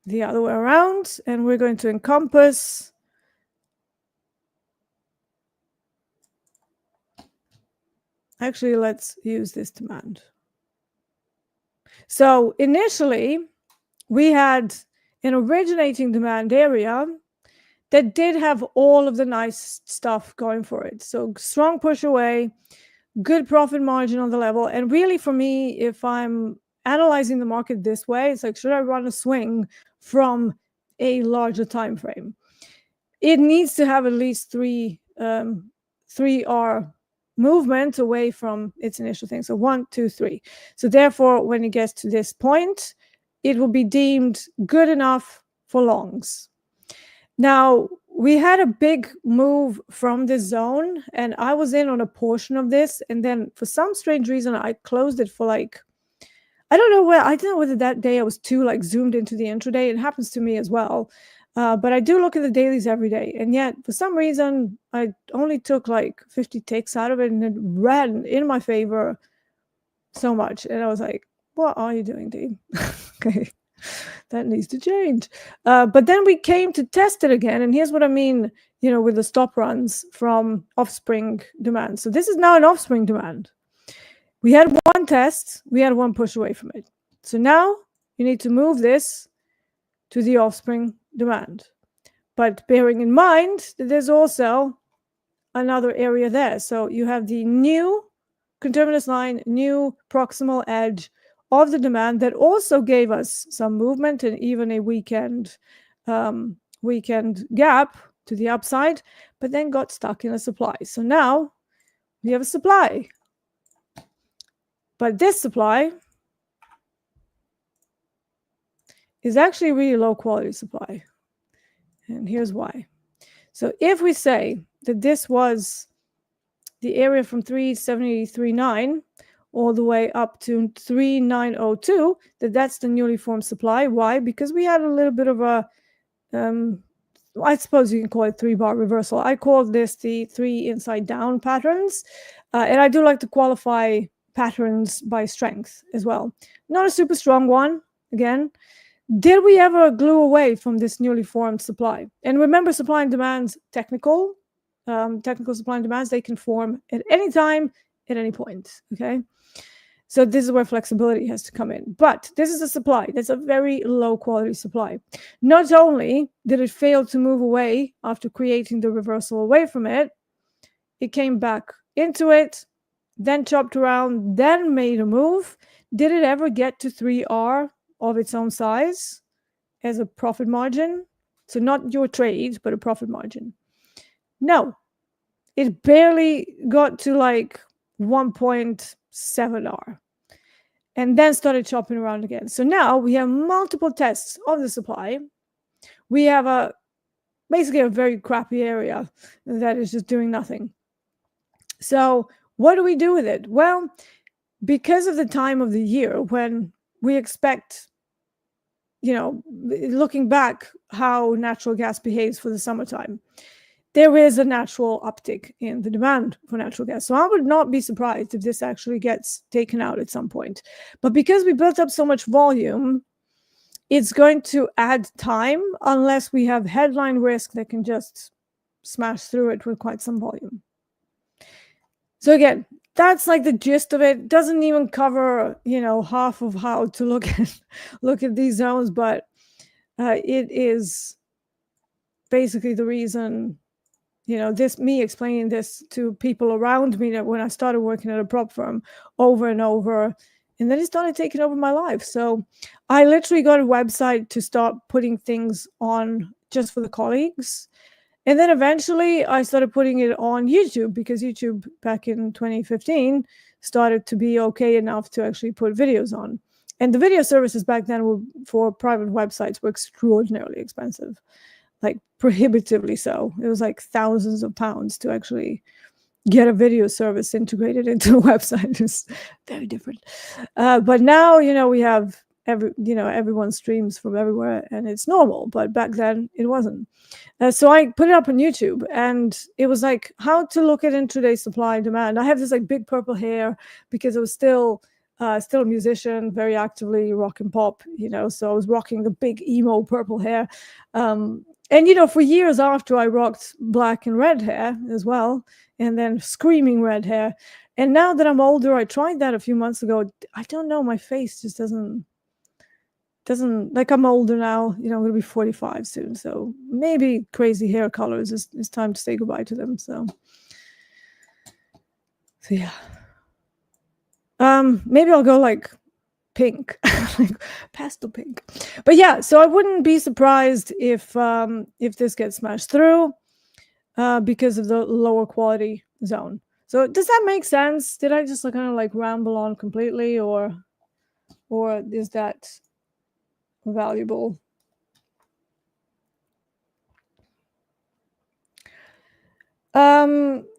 The other way around, and we're going to encompass actually, let's use this demand. So initially, we had an originating demand area that did have all of the nice stuff going for it. So strong push away, good profit margin on the level. And really, for me, if I'm analyzing the market this way, it's like, should I run a swing from a larger time frame? It needs to have at least 3R movement away from its initial thing. So 1, 2, 3. So therefore, when it gets to this point, it will be deemed good enough for longs. Now, we had a big move from this zone, and I was in on a portion of this, and then for some strange reason, I closed it for like, I don't know whether that day I was too like zoomed into the intraday. It happens to me as well. But I do look at the dailies every day, and yet for some reason I only took like 50 ticks out of it, and it ran in my favor so much. And I was like, what are you doing, Dee? Okay, that needs to change. But then we came to test it again, and here's what I mean, you know, with the stop runs from offspring demand. So this is now an offspring demand. We had one test, we had one push away from it. So now you need to move this to the offspring demand. But bearing in mind that there's also another area there. So you have the new conterminous line, new proximal edge of the demand that also gave us some movement and even a weekend gap to the upside, but then got stuck in a supply. So now we have a supply. But this supply is actually a really low quality supply. And here's why. So if we say that this was the area from 373.9 all the way up to 3902, that's the newly formed supply. Why? Because we had a little bit of a, I suppose you can call it 3-bar reversal. I call this the 3 inside down patterns. And I do like to qualify patterns by strength as well. Not a super strong one, again. Did we ever glue away from this newly formed supply? And remember, supply and demand's technical supply and demands, they can form at any time, at any point, okay? So this is where flexibility has to come in. But this is a supply. That's a very low quality supply. Not only did it fail to move away after creating the reversal away from it, it came back into it, then chopped around, then made a move. Did it ever get to 3R of its own size as a profit margin? So not your trade, but a profit margin. No, it barely got to like 1.7R and then started chopping around again. So now we have multiple tests of the supply. We have basically a very crappy area that is just doing nothing. So what do we do with it? Well, because of the time of the year when we expect, looking back how natural gas behaves for the summertime, there is a natural uptick in the demand for natural gas. So I would not be surprised if this actually gets taken out at some point. But because we built up so much volume, it's going to add time unless we have headline risk that can just smash through it with quite some volume. So again, that's like the gist of it. Doesn't even cover, half of how to look at these zones, but it is basically the reason, me explaining this to people around me that when I started working at a prop firm over and over, and then it started taking over my life. So I literally got a website to start putting things on just for the colleagues. And then eventually I started putting it on YouTube because YouTube back in 2015 started to be okay enough to actually put videos on. And the video services back then for private websites were extraordinarily expensive, like prohibitively so. It was like thousands of pounds to actually get a video service integrated into a website. It's very different. But now, we have everyone streams from everywhere and it's normal, but back then it wasn't. So I put it up on YouTube and it was like how to look at intraday supply and demand. I have this like big purple hair because I was still a musician, very actively rock and pop, so I was rocking the big emo purple hair. And, for years after I rocked black and red hair as well, and then screaming red hair. And now that I'm older, I tried that a few months ago. I don't know, my face just doesn't, like, I'm older now, I'm going to be 45 soon. So maybe crazy hair colors is time to say goodbye to them. So yeah. Maybe I'll go like pink, like pastel pink. But yeah, so I wouldn't be surprised if this gets smashed through because of the lower quality zone. So does that make sense? Did I just kind of like ramble on completely, or is that valuable?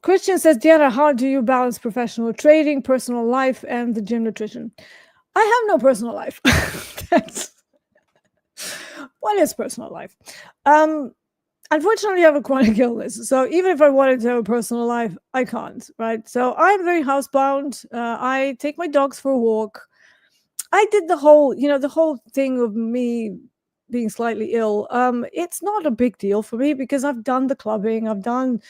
Christian says, Deeyana, how do you balance professional trading, personal life, and the gym nutrition? I have no personal life. What is personal life? Unfortunately, I have a chronic illness. So even if I wanted to have a personal life, I can't, right? So I'm very housebound. I take my dogs for a walk. I did the whole thing of me being slightly ill. It's not a big deal for me because I've done the clubbing. I've done,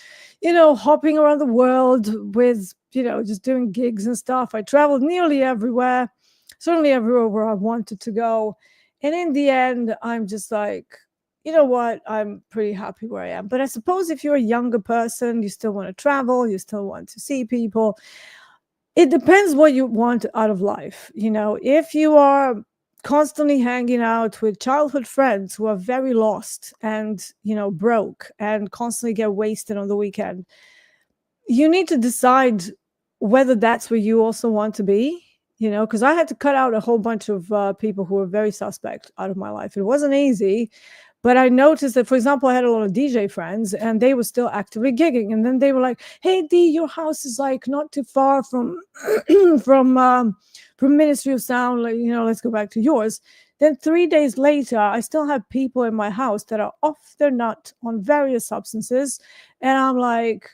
hopping around the world with, just doing gigs and stuff. I traveled nearly everywhere, certainly everywhere where I wanted to go. And in the end, I'm just like, you know what? I'm pretty happy where I am. But I suppose if you're a younger person, you still want to travel, you still want to see people. It depends what you want out of life. If you are constantly hanging out with childhood friends who are very lost and, broke and constantly get wasted on the weekend, you need to decide whether that's where you also want to be, because I had to cut out a whole bunch of people who were very suspect out of my life. It wasn't easy, But I noticed that, for example, I had a lot of DJ friends and they were still actively gigging. And then they were like, hey, D, your house is like not too far from from Ministry of Sound. Like, let's go back to yours. Then 3 days later, I still have people in my house that are off their nut on various substances. And I'm like,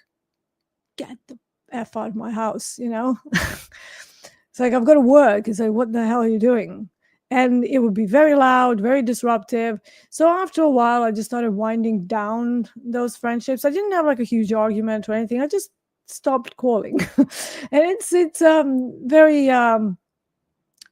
get the F out of my house, It's like, I've got to work. It's like, what the hell are you doing? And it would be very loud, very disruptive. So after a while, I just started winding down those friendships. I didn't have like a huge argument or anything. I just stopped calling. And it's very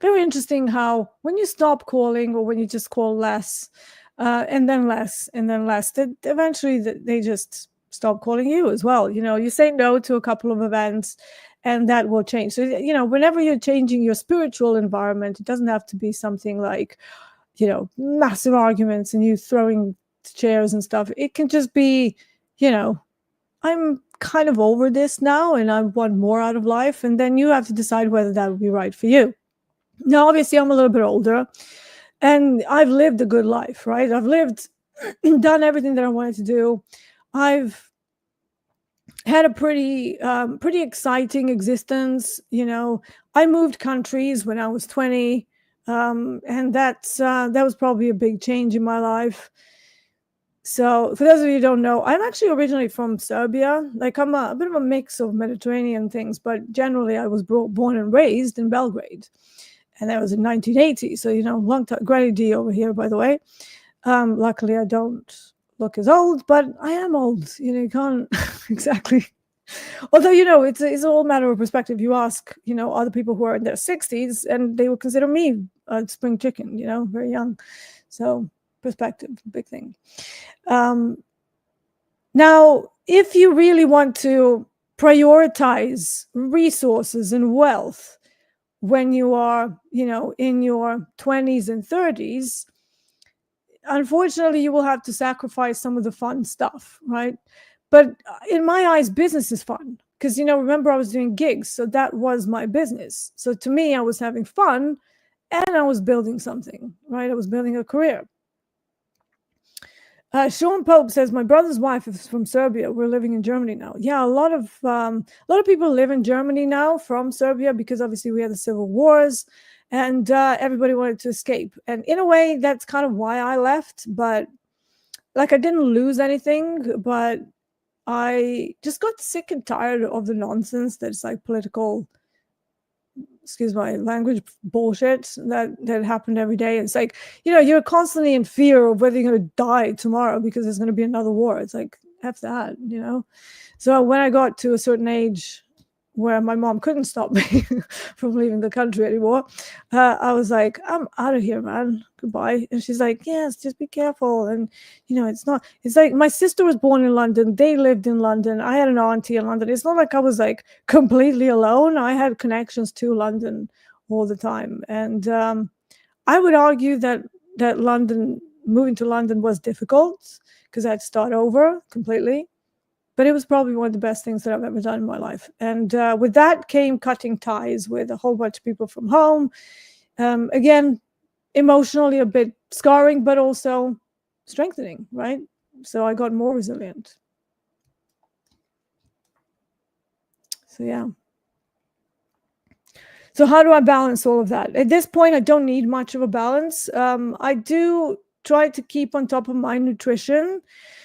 very interesting how when you stop calling or when you just call less, and then less and then less, that eventually they just stop calling you as well. You say no to a couple of events and that will change. So, whenever you're changing your spiritual environment, it doesn't have to be something like, massive arguments and you throwing chairs and stuff. It can just be, I'm kind of over this now and I want more out of life. And then you have to decide whether that would be right for you. Now, obviously, I'm a little bit older and I've lived a good life, right? I've done everything that I wanted to do. I've had a pretty exciting existence. I moved countries when I was 20, and that was probably a big change in my life. So for those of you who don't know, I'm actually originally from Serbia. Like, I'm a bit of a mix of Mediterranean things, but generally I was born and raised in Belgrade, and that was in 1980. So long time. Granny D over here, by the way. Luckily, I don't look as old, but I am old. You can't exactly. Although, it's all a matter of perspective. You ask, other people who are in their 60s, and they would consider me a spring chicken, very young. So perspective, big thing. Now, if you really want to prioritize resources and wealth when you are, in your 20s and 30s, unfortunately, you will have to sacrifice some of the fun stuff, right? But in my eyes, business is fun because, remember, I was doing gigs. So that was my business. So to me, I was having fun and I was building something, right? I was building a career. Sean Pope says, my brother's wife is from Serbia. We're living in Germany now. Yeah, a lot of people live in Germany now from Serbia because obviously we had the civil wars and everybody wanted to escape. And in a way, that's kind of why I left. But like, I didn't lose anything, but I just got sick and tired of the nonsense that's like political, excuse my language, bullshit that happened every day. It's like, you're constantly in fear of whether you're going to die tomorrow because there's going to be another war. It's like, F that, So when I got to a certain age where my mom couldn't stop me from leaving the country anymore, I was like, I'm out of here, man. Goodbye. And she's like, yes, just be careful. And, it's like my sister was born in London. They lived in London. I had an auntie in London. It's not like I was like completely alone. I had connections to London all the time. And I would argue that moving to London was difficult because I had to start over completely. But it was probably one of the best things that I've ever done in my life. And with that came cutting ties with a whole bunch of people from home. Again, emotionally a bit scarring, but also strengthening, right? So I got more resilient. So, yeah. So how do I balance all of that? At this point, I don't need much of a balance. I do try to keep on top of my nutrition.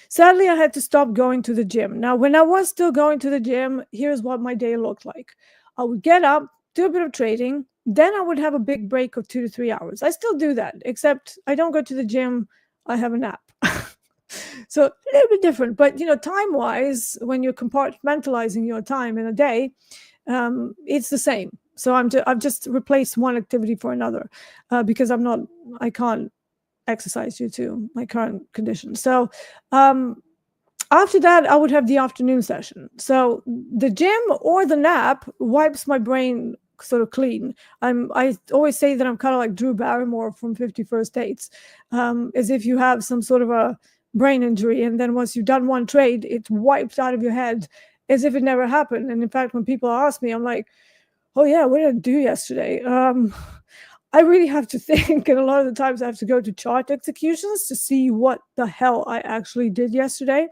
Sadly, I had to stop going to the gym. Now, when I was still going to the gym, here's what my day looked like. I would get up, do a bit of trading, then I would have a big break of 2 to 3 hours. I still do that, except I don't go to the gym. I have a nap. So a little bit different. But, time-wise, when you're compartmentalizing your time in a day, it's the same. So I've just replaced one activity for another because I can't exercise due to my current condition. So after that, I would have the afternoon session. So the gym or the nap wipes my brain sort of clean. I always say that I'm kind of like Drew Barrymore from 50 First Dates, as if you have some sort of a brain injury, and then once you've done one trade, it's wiped out of your head as if it never happened. And in fact, when people ask me, I'm like, oh yeah, what did I do yesterday? I really have to think, and a lot of the times I have to go to chart executions to see what the hell I actually did yesterday.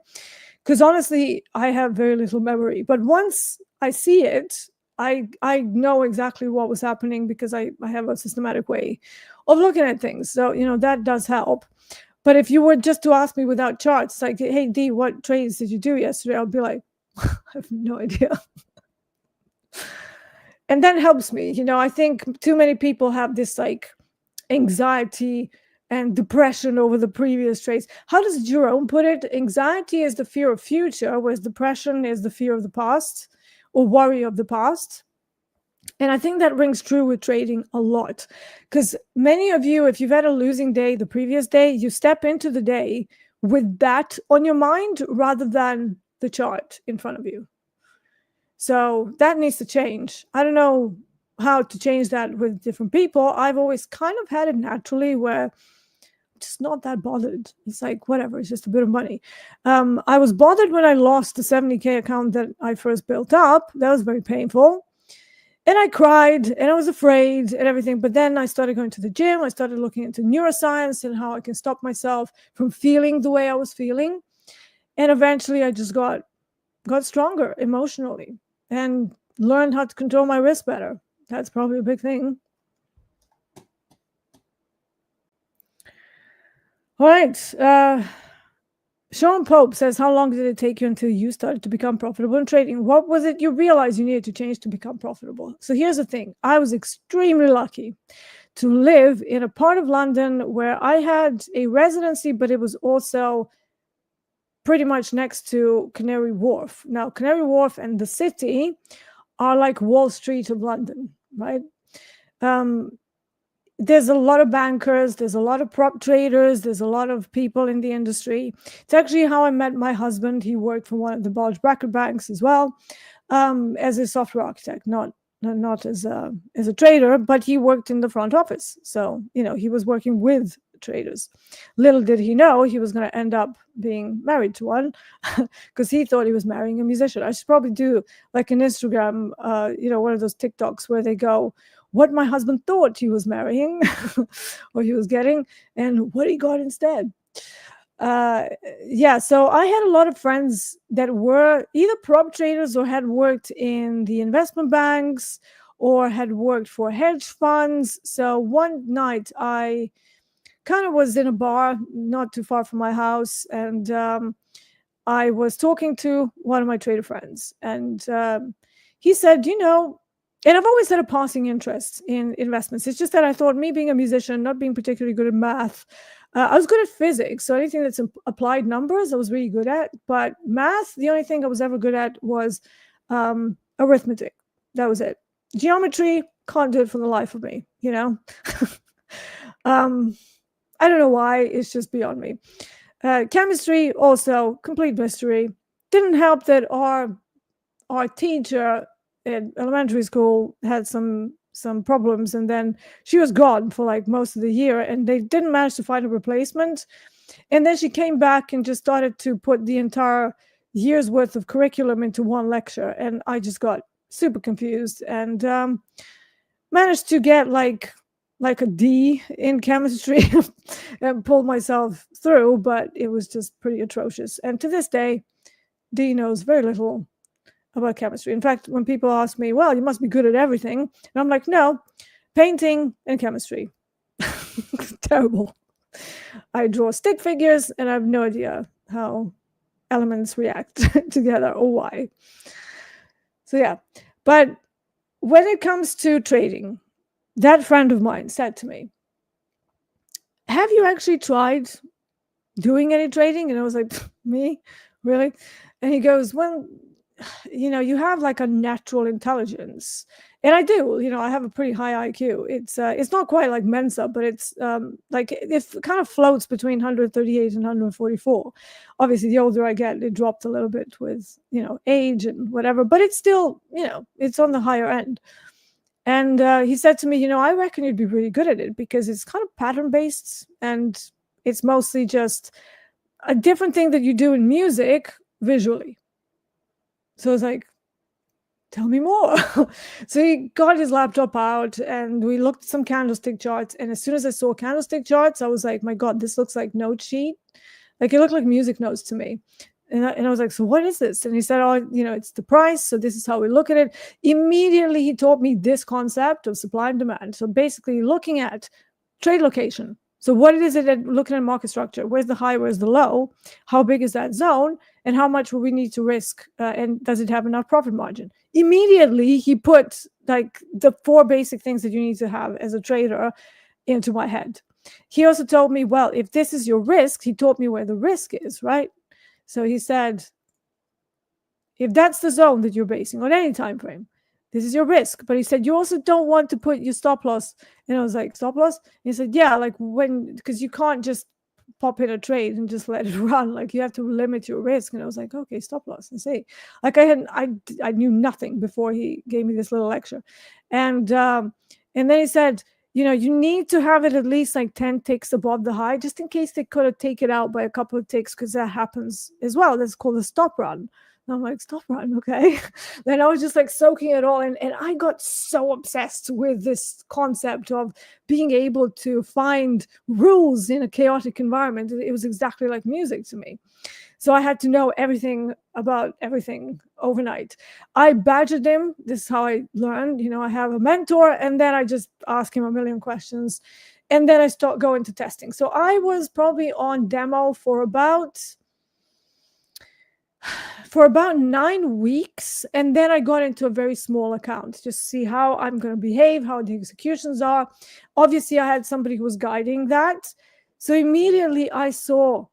Because honestly, I have very little memory. But once I see it, I know exactly what was happening because I have a systematic way of looking at things. So, that does help. But if you were just to ask me without charts, like, hey, Dee, what trades did you do yesterday? I'll be like, I have no idea. And that helps me. I think too many people have this like anxiety and depression over the previous trades. How does Jerome put it? Anxiety is the fear of future, whereas depression is the fear of the past or worry of the past. And I think that rings true with trading a lot, because many of you, if you've had a losing day the previous day, you step into the day with that on your mind rather than the chart in front of you. So that needs to change. I don't know how to change that with different people. I've always kind of had it naturally where I'm just not that bothered. It's like, whatever, it's just a bit of money. I was bothered when I lost the 70K account that I first built up. That was very painful. And I cried and I was afraid and everything. But then I started going to the gym. I started looking into neuroscience and how I can stop myself from feeling the way I was feeling. And eventually I just got stronger emotionally and learned how to control my risk better. That's probably a big thing. All right. Sean Pope says, how long did it take you until you started to become profitable in trading? What was it you realized you needed to change to become profitable? So here's the thing. I was extremely lucky to live in a part of London where I had a residency, but it was also pretty much next to Canary Wharf. Now, Canary Wharf and the city are like Wall Street of London, right? There's a lot of bankers, there's a lot of prop traders, there's a lot of people in the industry. It's actually how I met my husband. He worked for one of the bulge bracket banks as well, as a software architect, not as a trader, but he worked in the front office. So, he was working with traders. Little did he know he was going to end up being married to one, because he thought he was marrying a musician. I should probably do like an Instagram, one of those TikToks where they go, what my husband thought he was marrying or he was getting and what he got instead. So I had a lot of friends that were either prop traders or had worked in the investment banks or had worked for hedge funds. So one night I kind of was in a bar not too far from my house, and I was talking to one of my trader friends, and he said, and I've always had a passing interest in investments. It's just that I thought, me being a musician, not being particularly good at math, I was good at physics. So anything that's applied numbers, I was really good at. But math, the only thing I was ever good at was arithmetic. That was it. Geometry, can't do it for the life of me, I don't know why. It's just beyond me. Chemistry, also, complete mystery. Didn't help that our teacher in elementary school had some problems, and then she was gone for like most of the year, and they didn't manage to find a replacement. And then she came back and just started to put the entire year's worth of curriculum into one lecture, and I just got super confused and managed to get like a D in chemistry and pulled myself through, but it was just pretty atrocious. And to this day, D knows very little about chemistry. In fact, when people ask me, well, you must be good at everything, and I'm like, no, painting and chemistry. Terrible. I draw stick figures and I have no idea how elements react together or why. So yeah, but when it comes to trading, that friend of mine said to me, have you actually tried doing any trading? And I was like, me? Really? And he goes, well, you have like a natural intelligence. And I do, I have a pretty high IQ. It's not quite like Mensa, but it's like it kind of floats between 138 and 144. Obviously, the older I get, it dropped a little bit with, age and whatever, but it's still, it's on the higher end. And he said to me, I reckon you'd be really good at it because it's kind of pattern-based and it's mostly just a different thing that you do in music visually. So it's like, tell me more. So he got his laptop out and we looked at some candlestick charts. And as soon as I saw candlestick charts, I was like, my God, this looks like note sheet. Like it looked like music notes to me. And I was like, so what is this? And he said, oh, it's the price. So this is how we look at it. Immediately, he taught me this concept of supply and demand. So basically looking at trade location. So what is it that looking at market structure? Where's the high? Where's the low? How big is that zone? And how much will we need to risk? And does it have enough profit margin? Immediately, he put like the 4 basic things that you need to have as a trader into my head. He also told me, well, if this is your risk, he taught me where the risk is, right? So he said, if that's the zone that you're basing on any time frame, this is your risk. But he said, you also don't want to put your stop loss. And I was like, stop loss? And he said, yeah, like because you can't just pop in a trade and just let it run. Like you have to limit your risk. And I was like, okay, stop loss and see. Like I knew nothing before he gave me this little lecture. And then he said, you need to have it at least like 10 ticks above the high, just in case they could have taken it out by a couple of ticks, because that happens as well. That's called a stop run. And I'm like, stop run, okay. Then I was just like soaking it all in. And I got so obsessed with this concept of being able to find rules in a chaotic environment. It was exactly like music to me. So I had to know everything about everything overnight. I badgered him. This is how I learned. I have a mentor, and then I just ask him a million questions. And then I start going to testing. So I was probably on demo for about 9 weeks. And then I got into a very small account, just to see how I'm going to behave, how the executions are. Obviously, I had somebody who was guiding that. So immediately I saw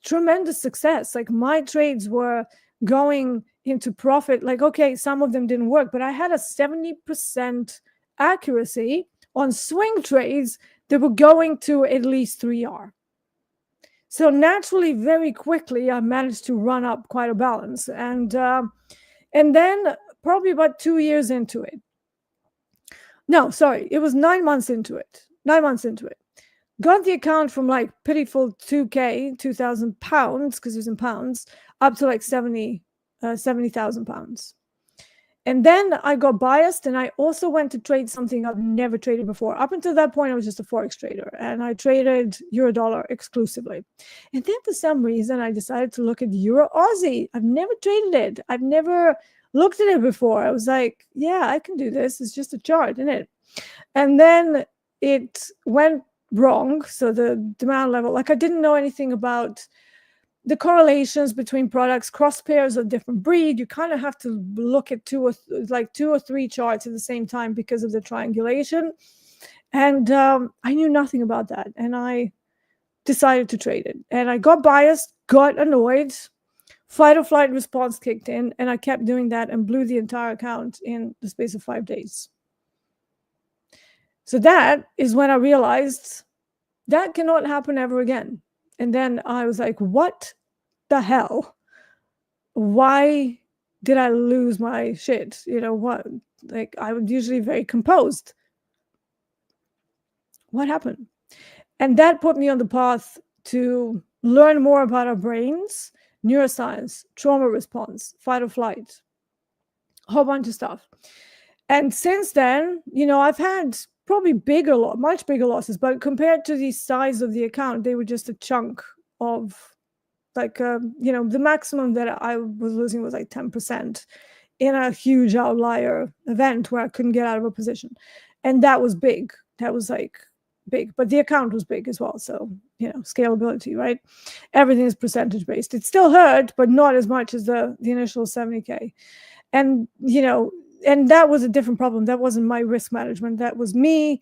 tremendous success. Like my trades were going into profit. Like, okay, some of them didn't work, but I had a 70% accuracy on swing trades that were going to at least 3R. So naturally, very quickly, I managed to run up quite a balance. And then probably about 2 years into it. No, sorry, it was 9 months into it. 9 months into it. Got the account from like pitiful 2,000 pounds, because it was in pounds, up to like 70,000 pounds. And then I got biased, and I also went to trade something I've never traded before. Up until that point, I was just a Forex trader, and I traded Euro-dollar exclusively. And then for some reason, I decided to look at Euro-Aussie. I've never traded it. I've never looked at it before. I was like, yeah, I can do this. It's just a chart, isn't it? And then it went wrong. So the demand level, like I didn't know anything about the correlations between products, cross pairs of different breed. You kind of have to look at 2 or 3 charts at the same time because of the triangulation. And I knew nothing about that. And I decided to trade it. And I got biased, got annoyed, fight or flight response kicked in, and I kept doing that and blew the entire account in the space of 5 days. So that is when I realized that cannot happen ever again. And then I was like, what the hell? Why did I lose my shit? What? Like, I was usually very composed. What happened? And that put me on the path to learn more about our brains, neuroscience, trauma response, fight or flight, a whole bunch of stuff. And since then, I've had probably much bigger losses, but compared to the size of the account, they were just a chunk of like, the maximum that I was losing was like 10% in a huge outlier event where I couldn't get out of a position. And that was big. That was like big, but the account was big as well. So, scalability, right? Everything is percentage based. It still hurt, but not as much as the initial 70K. And, and that was a different problem. That wasn't my risk management. That was me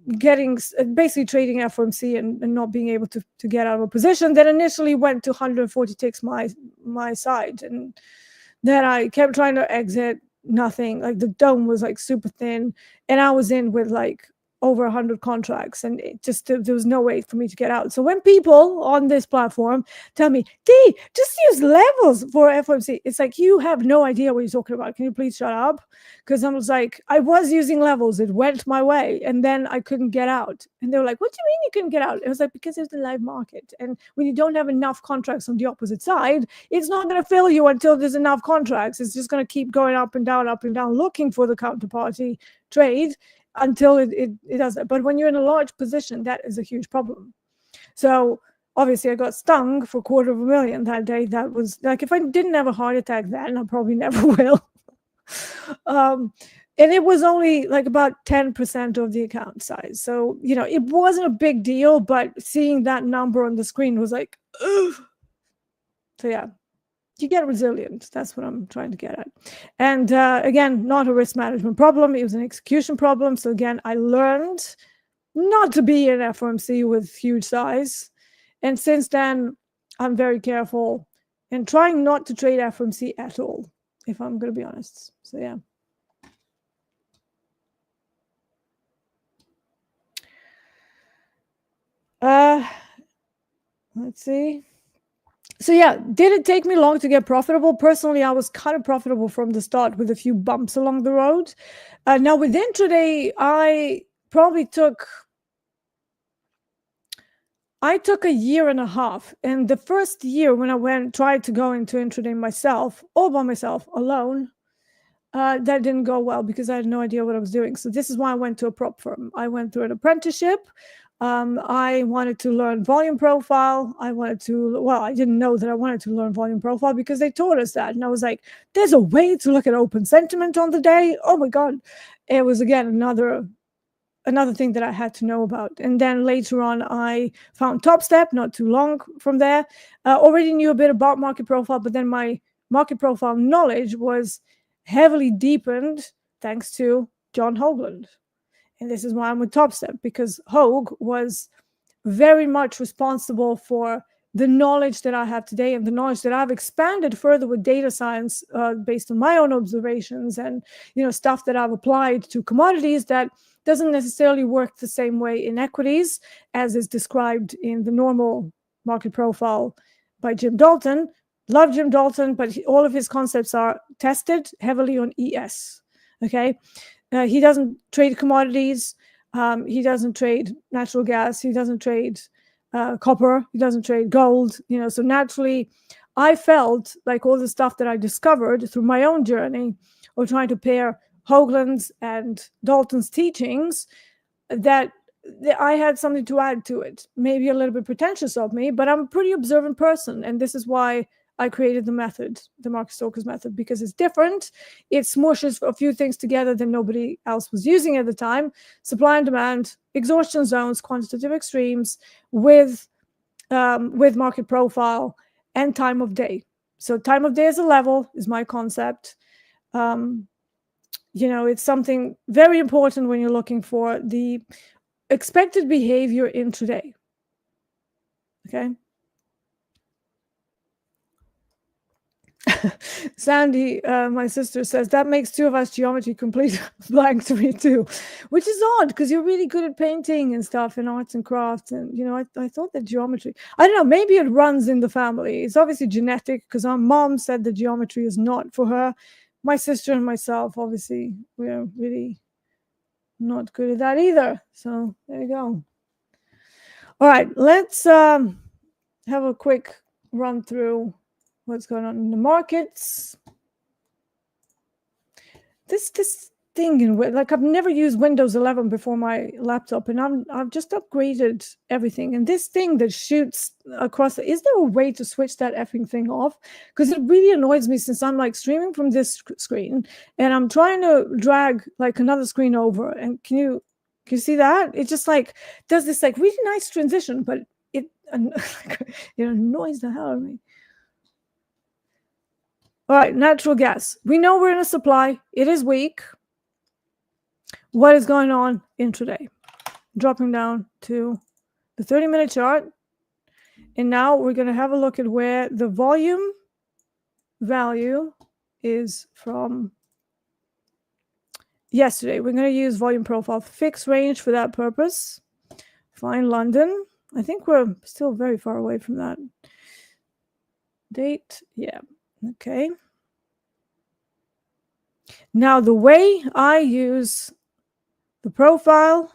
basically trading FOMC and not being able to get out of a position that initially went to 140 ticks my side. And then I kept trying to exit, nothing. Like the dome was like super thin, and I was in with like over 100 contracts, and it just there was no way for me to get out. So when people on this platform tell me, "Dee, just use levels for FOMC," it's like, you have no idea what you're talking about. Can you please shut up? Because I was like, I was using levels, it went my way, and then I couldn't get out. And they were like, "What do you mean you couldn't get out?" It was like, because it's the live market, and when you don't have enough contracts on the opposite side, it's not going to fill you until there's enough contracts. It's just going to keep going up and down, looking for the counterparty trade until it does that. But when you're in a large position, that is a huge problem. So obviously I got stung for $250,000 that day. That was like, if I didn't have a heart attack then, I probably never will. And it was only like about 10% of the account size. So, you know, it wasn't a big deal, but seeing that number on the screen was like, ugh. So yeah, you get resilient. That's what I'm trying to get at. And again, not a risk management problem. It was an execution problem. So again, I learned not to be an FOMC with huge size. And since then, I'm very careful and trying not to trade FOMC at all, if I'm going to be honest. So yeah. Let's see. So yeah, did it take me long to get profitable? Personally, I was kind of profitable from the start with a few bumps along the road. Now with intraday, I probably took a year and a half. And the first year when I tried to go into intraday myself, all by myself, alone, that didn't go well because I had no idea what I was doing. So this is why I went to a prop firm. I went through an apprenticeship. I wanted to learn volume profile. I didn't know that I wanted to learn volume profile because they taught us that. And I was like, there's a way to look at open sentiment on the day. Oh my God. It was, again, another thing that I had to know about. And then later on, I found Topstep not too long from there. Already knew a bit about market profile, but then my market profile knowledge was heavily deepened thanks to John Hoagland. And this is why I'm with Topstep, because Hoag was very much responsible for the knowledge that I have today and the knowledge that I've expanded further with data science based on my own observations and, you know, stuff that I've applied to commodities that doesn't necessarily work the same way in equities as is described in the normal market profile by Jim Dalton. Love Jim Dalton, but all of his concepts are tested heavily on ES. Okay. He doesn't trade commodities. He doesn't trade natural gas. He doesn't trade copper. He doesn't trade gold. You know, so naturally, I felt like all the stuff that I discovered through my own journey of trying to pair Hoagland's and Dalton's teachings, that I had something to add to it. Maybe a little bit pretentious of me, but I'm a pretty observant person, and this is why I created the method, the Market Stoker's method, because it's different. It smushes a few things together that nobody else was using at the time. Supply and demand, exhaustion zones, quantitative extremes with market profile and time of day. So time of day as a level is my concept. You know, it's something very important when you're looking for the expected behavior intraday. Okay. Sandy, my sister, says that makes two of us geometry complete blank to me too, which is odd because you're really good at painting and stuff and arts and crafts. And, you know, I thought that geometry, I don't know, maybe it runs in the family. It's obviously genetic because our mom said that geometry is not for her. My sister and myself, obviously, we're really not good at that either. So there you go. All right, let's have a quick run through what's going on in the markets. This thing in, like, I've never used Windows 11 before my laptop, and I've just upgraded everything. And this thing that shoots across, is there a way to switch that effing thing off? Because it really annoys me since I'm like streaming from this screen and I'm trying to drag like another screen over. And can you see that? It just like does this like really nice transition, but it annoys the hell out of me. All right, natural gas. We know we're in a supply. It is weak. What is going on intraday? Dropping down to the 30-minute chart. And now we're going to have a look at where the volume value is from yesterday. We're going to use volume profile fixed range for that purpose. Find London. I think we're still very far away from that. Date, yeah, okay. Now the way I use the profile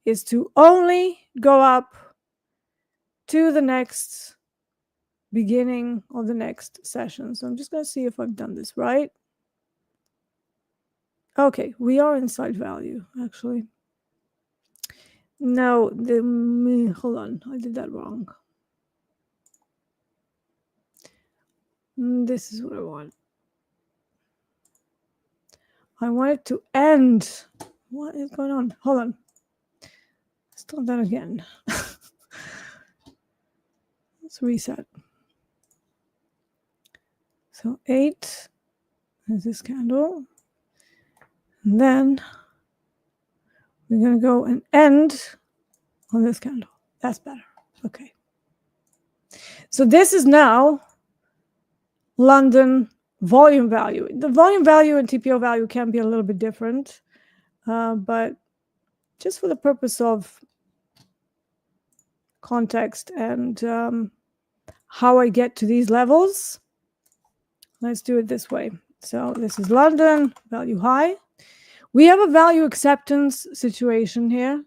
is to only go up to the next beginning of the next session. So I'm just going to see if I've done this right. Okay, we are inside value, actually. No, hold on, I did that wrong. This is what I want. I want it to end. What is going on? Hold on. Let's do that again. Let's reset. So 8 is this candle. And then we're going to go and end on this candle. That's better. Okay. So this is now London volume value. The volume value and TPO value can be a little bit different, but just for the purpose of context and how I get to these levels, let's do it this way. So this is London value high. We have a value acceptance situation here.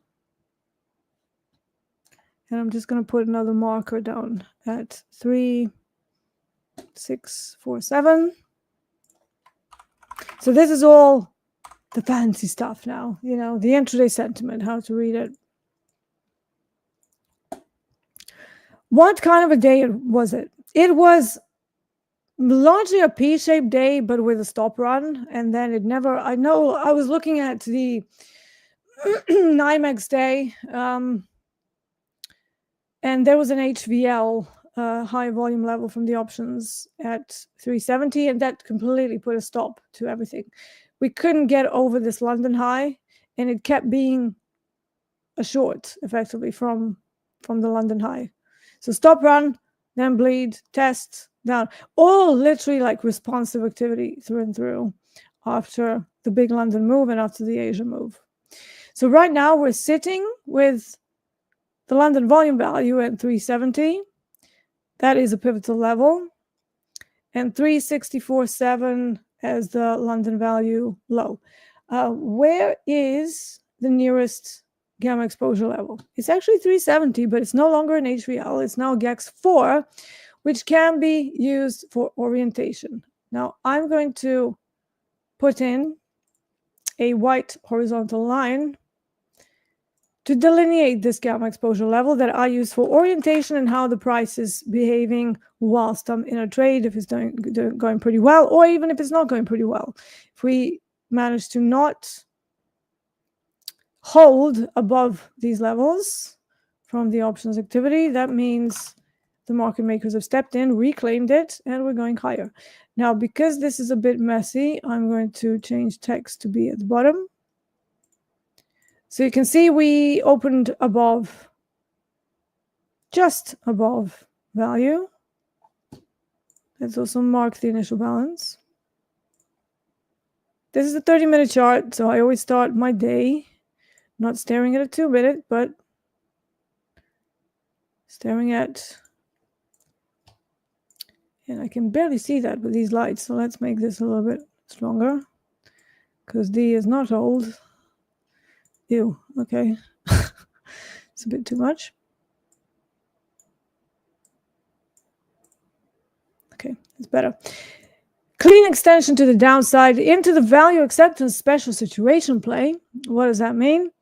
And I'm just going to put another marker down at 3647. So this is all the fancy stuff now, you know, the intraday sentiment, how to read it. What kind of a day was it? It was largely a P-shaped day, but with a stop run. And then it never, I know I was looking at the NYMEX day, and there was an HVL high volume level from the options at 370, and that completely put a stop to everything. We couldn't get over this London high, and it kept being a short, effectively, from the London high. So stop run, then bleed, test, down. All literally like responsive activity through and through after the big London move and after the Asia move. So right now we're sitting with the London volume value at 370. That is a pivotal level. And 364.7 as the London value low. Where is the nearest gamma exposure level? It's actually 370, but it's no longer an HVL. It's now GEX 4, which can be used for orientation. Now, I'm going to put in a white horizontal line to delineate this gamma exposure level that I use for orientation and how the price is behaving whilst I'm in a trade, if it's going pretty well, or even if it's not going pretty well. If we manage to not hold above these levels from the options activity, that means the market makers have stepped in, reclaimed it, and we're going higher. Now, because this is a bit messy, I'm going to change text to be at the bottom. So you can see we opened above, just above value. Let's also mark the initial balance. This is a 30-minute chart, so I always start my day not staring at a 2-minute, but staring at, and I can barely see that with these lights, so let's make this a little bit stronger, because D is not old. Ew, okay. It's a bit too much. Okay, it's better. Clean extension to the downside into the value acceptance special situation play. What does that mean?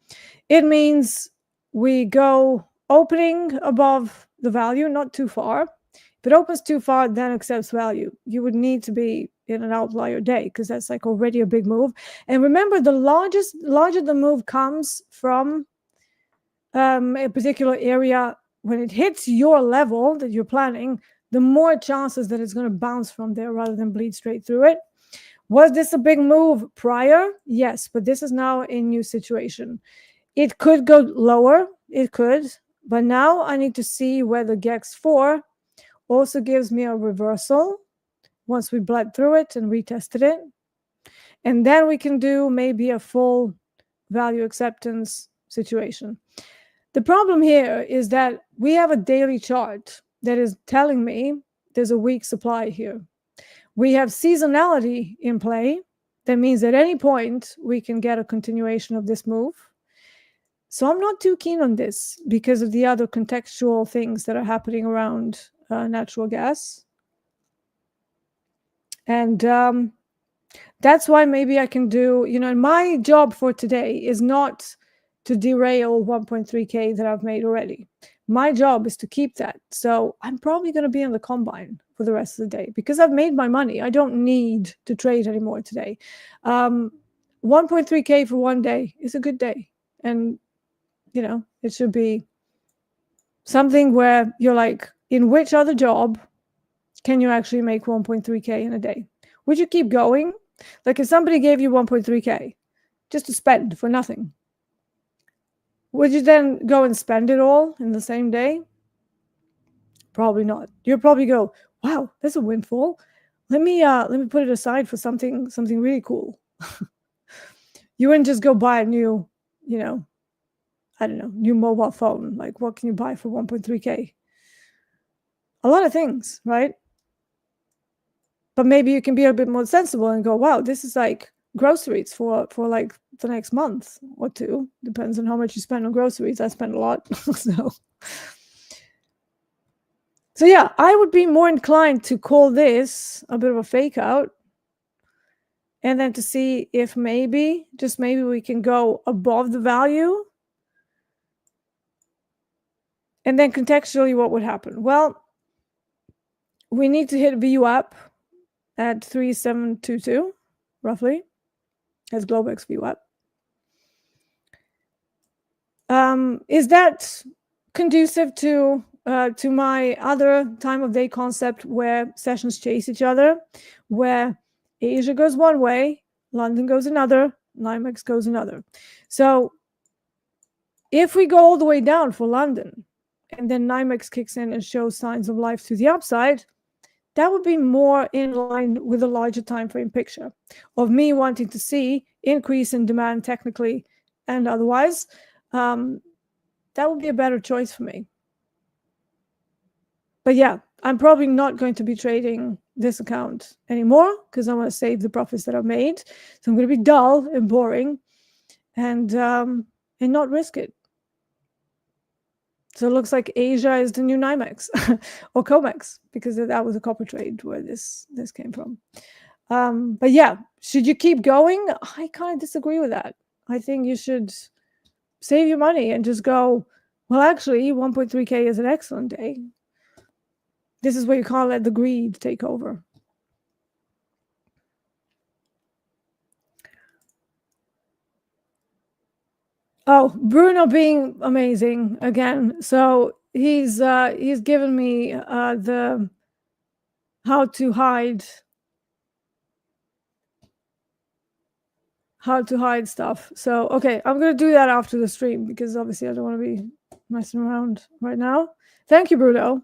It means we go opening above the value, not too far. If it opens too far, then accepts value. You would need to be in an outlier day because that's like already a big move. And remember, the larger the move comes from a particular area, when it hits your level that you're planning, the more chances that it's going to bounce from there rather than bleed straight through it. Was this a big move prior? Yes, but this is now a new situation. It could go lower, it could, but now I need to see whether GEX 4 also gives me a reversal once we bled through it and retested it. And then we can do maybe a full value acceptance situation. The problem here is that we have a daily chart that is telling me there's a weak supply here. We have seasonality in play. That means at any point we can get a continuation of this move. So I'm not too keen on this because of the other contextual things that are happening around natural gas. And that's why maybe I can do, my job for today is not to derail 1.3K that I've made already. My job is to keep that. So I'm probably going to be in the combine for the rest of the day because I've made my money. I don't need to trade anymore today. 1.3K for one day is a good day. And, it should be something where you're like, in which other job can you actually make 1.3K in a day? Would you keep going? Like if somebody gave you 1.3K just to spend for nothing, would you then go and spend it all in the same day? Probably not. You'll probably go, wow, that's a windfall. Let me put it aside for something really cool. You wouldn't just go buy a new, new mobile phone. Like what can you buy for 1.3K? A lot of things, right? But maybe you can be a bit more sensible and go, wow, this is like groceries for like the next month or two. Depends on how much you spend on groceries. I spend a lot. So yeah, I would be more inclined to call this a bit of a fake out. And then to see if maybe, just maybe we can go above the value. And then contextually, what would happen? Well, we need to hit VWAP at 3722, roughly, as Globex VWAP. Is that conducive to my other time of day concept where sessions chase each other, where Asia goes one way, London goes another, NYMEX goes another? So if we go all the way down for London and then NYMEX kicks in and shows signs of life to the upside, that would be more in line with a larger time frame picture of me wanting to see increase in demand technically and otherwise. That would be a better choice for me. But yeah, I'm probably not going to be trading this account anymore because I want to save the profits that I've made. So I'm going to be dull and boring and not risk it. So it looks like Asia is the new NYMEX or COMEX because that was a copper trade where this came from. But yeah, should you keep going? I kind of disagree with that. I think you should save your money and just go, well, actually, 1.3K is an excellent day. This is where you can't let the greed take over. Oh, Bruno being amazing again. So he's given me the how to hide stuff. So okay, I'm gonna do that after the stream because obviously I don't want to be messing around right now. Thank you, Bruno.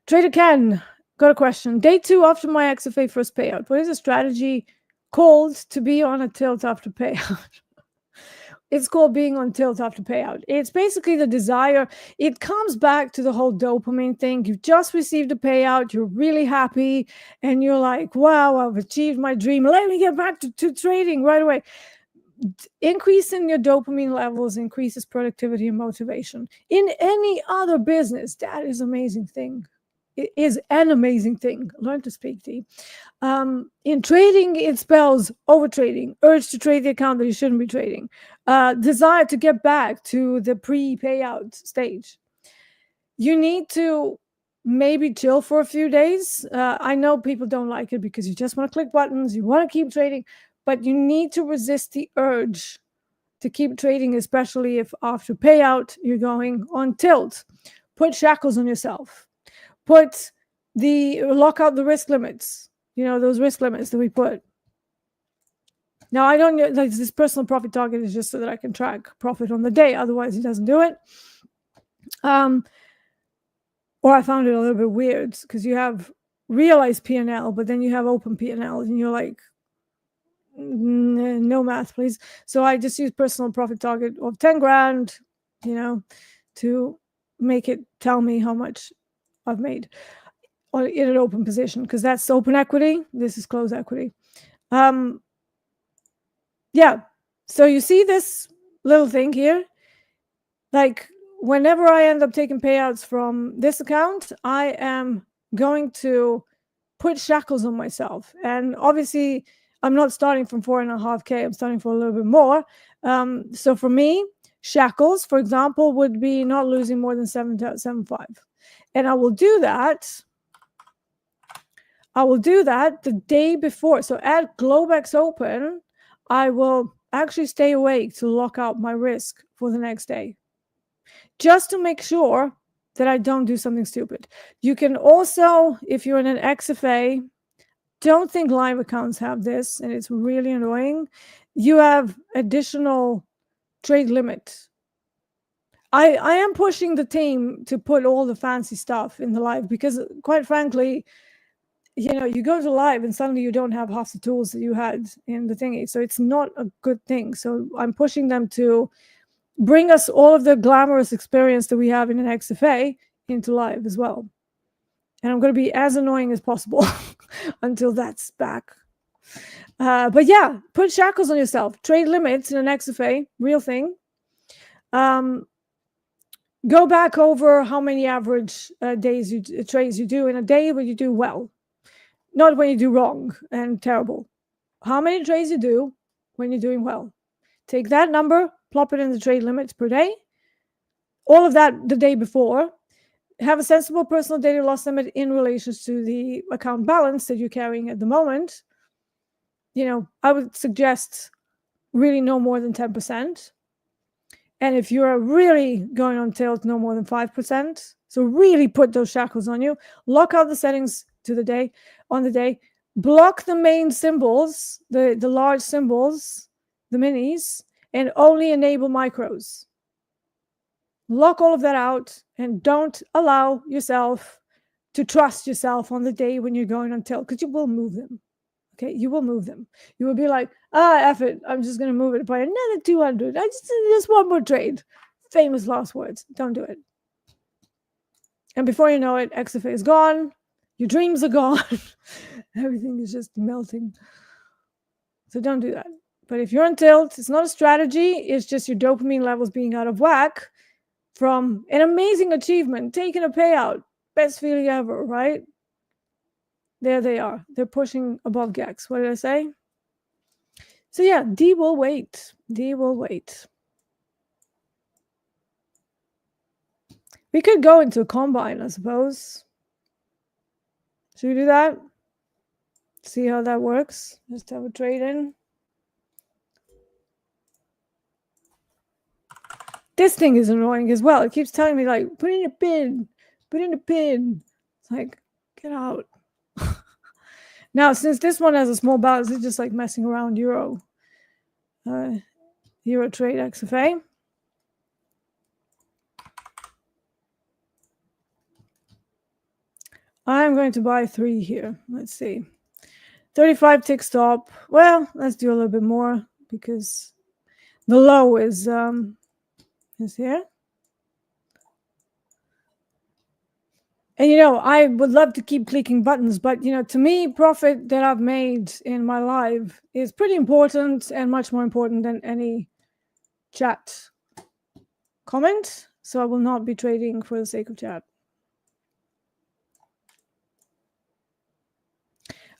Trader Ken got a question. Day 2 after my XFA first payout. What is a strategy called to be on a tilt after payout? It's called being on tilt after payout. It's basically the desire. It comes back to the whole dopamine thing. You've just received a payout. You're really happy. And you're like, wow, I've achieved my dream. Let me get back to trading right away. Increasing your dopamine levels increases productivity and motivation. In any other business, that is an amazing thing. It is an amazing thing. Learn to speak, T. In trading, it spells overtrading, urge to trade the account that you shouldn't be trading, desire to get back to the pre-payout stage. You need to maybe chill for a few days. I know people don't like it because you just want to click buttons, you want to keep trading, but you need to resist the urge to keep trading, especially if after payout you're going on tilt. Put shackles on yourself. Lock out the risk limits. Those risk limits that we put. Now, I don't know, like this personal profit target is just so that I can track profit on the day. Otherwise, it doesn't do it. Or I found it a little bit weird because you have realized P&L, but then you have open P&L, and you're like, no math, please. So I just use personal profit target of 10 grand, you know, to make it tell me how much I've made in an open position, because that's open equity. This is closed equity. Yeah. So you see this little thing here? Like, whenever I end up taking payouts from this account, I am going to put shackles on myself. And obviously, I'm not starting from 4.5K. I'm starting for a little bit more. So for me, shackles, for example, would be not losing more than 7.75. And I will do that. The day before. So at Globex Open, I will actually stay awake to lock out my risk for the next day, just to make sure that I don't do something stupid. You can also, if you're in an XFA, don't think live accounts have this, and it's really annoying. You have additional trade limit. I am pushing the team to put all the fancy stuff in the live, because quite frankly, you know, you go to live and suddenly you don't have half the tools that you had in the thingy. So it's not a good thing. So I'm pushing them to bring us all of the glamorous experience that we have in an XFA into live as well. And I'm going to be as annoying as possible until that's back. But yeah, put shackles on yourself. Trade limits in an XFA, real thing. Go back over how many average trades you do in a day when you do well. Not when you do wrong and terrible. How many trades you do when you're doing well. Take that number, plop it in the trade limits per day. All of that the day before. Have a sensible personal daily loss limit in relation to the account balance that you're carrying at the moment. You know, I would suggest really no more than 10%. And if you're really going on tilt, no more than 5%. So really put those shackles on you. Lock out the settings to the day, on the day. Block the main symbols, the large symbols, the minis, and only enable micros. Lock all of that out, and don't allow yourself to trust yourself on the day when you're going on tilt, because you will move them. Okay, you will move them. You will be like, F it, I'm just going to move it by another 200. I just one more trade. Famous last words. Don't do it. And before you know it, XFA is gone. Your dreams are gone. Everything is just melting. So don't do that. But if you're on tilt, it's not a strategy. It's just your dopamine levels being out of whack from an amazing achievement, taking a payout. Best feeling ever, right? There they are. They're pushing above GEX. What did I say? So yeah, D will wait. D will wait. We could go into a combine, I suppose. Should we do that? See how that works. Just have a trade in. This thing is annoying as well. It keeps telling me, like, put in a pin. Put in a pin. It's like, get out. Now, since this one has a small balance, it's just like messing around Euro trade XFA. I'm going to buy 3 here. Let's see. 35 tick stop. Well, let's do a little bit more because the low is here. And, you know, I would love to keep clicking buttons, but, you know, to me, profit that I've made in my life is pretty important and much more important than any chat comment. So I will not be trading for the sake of chat.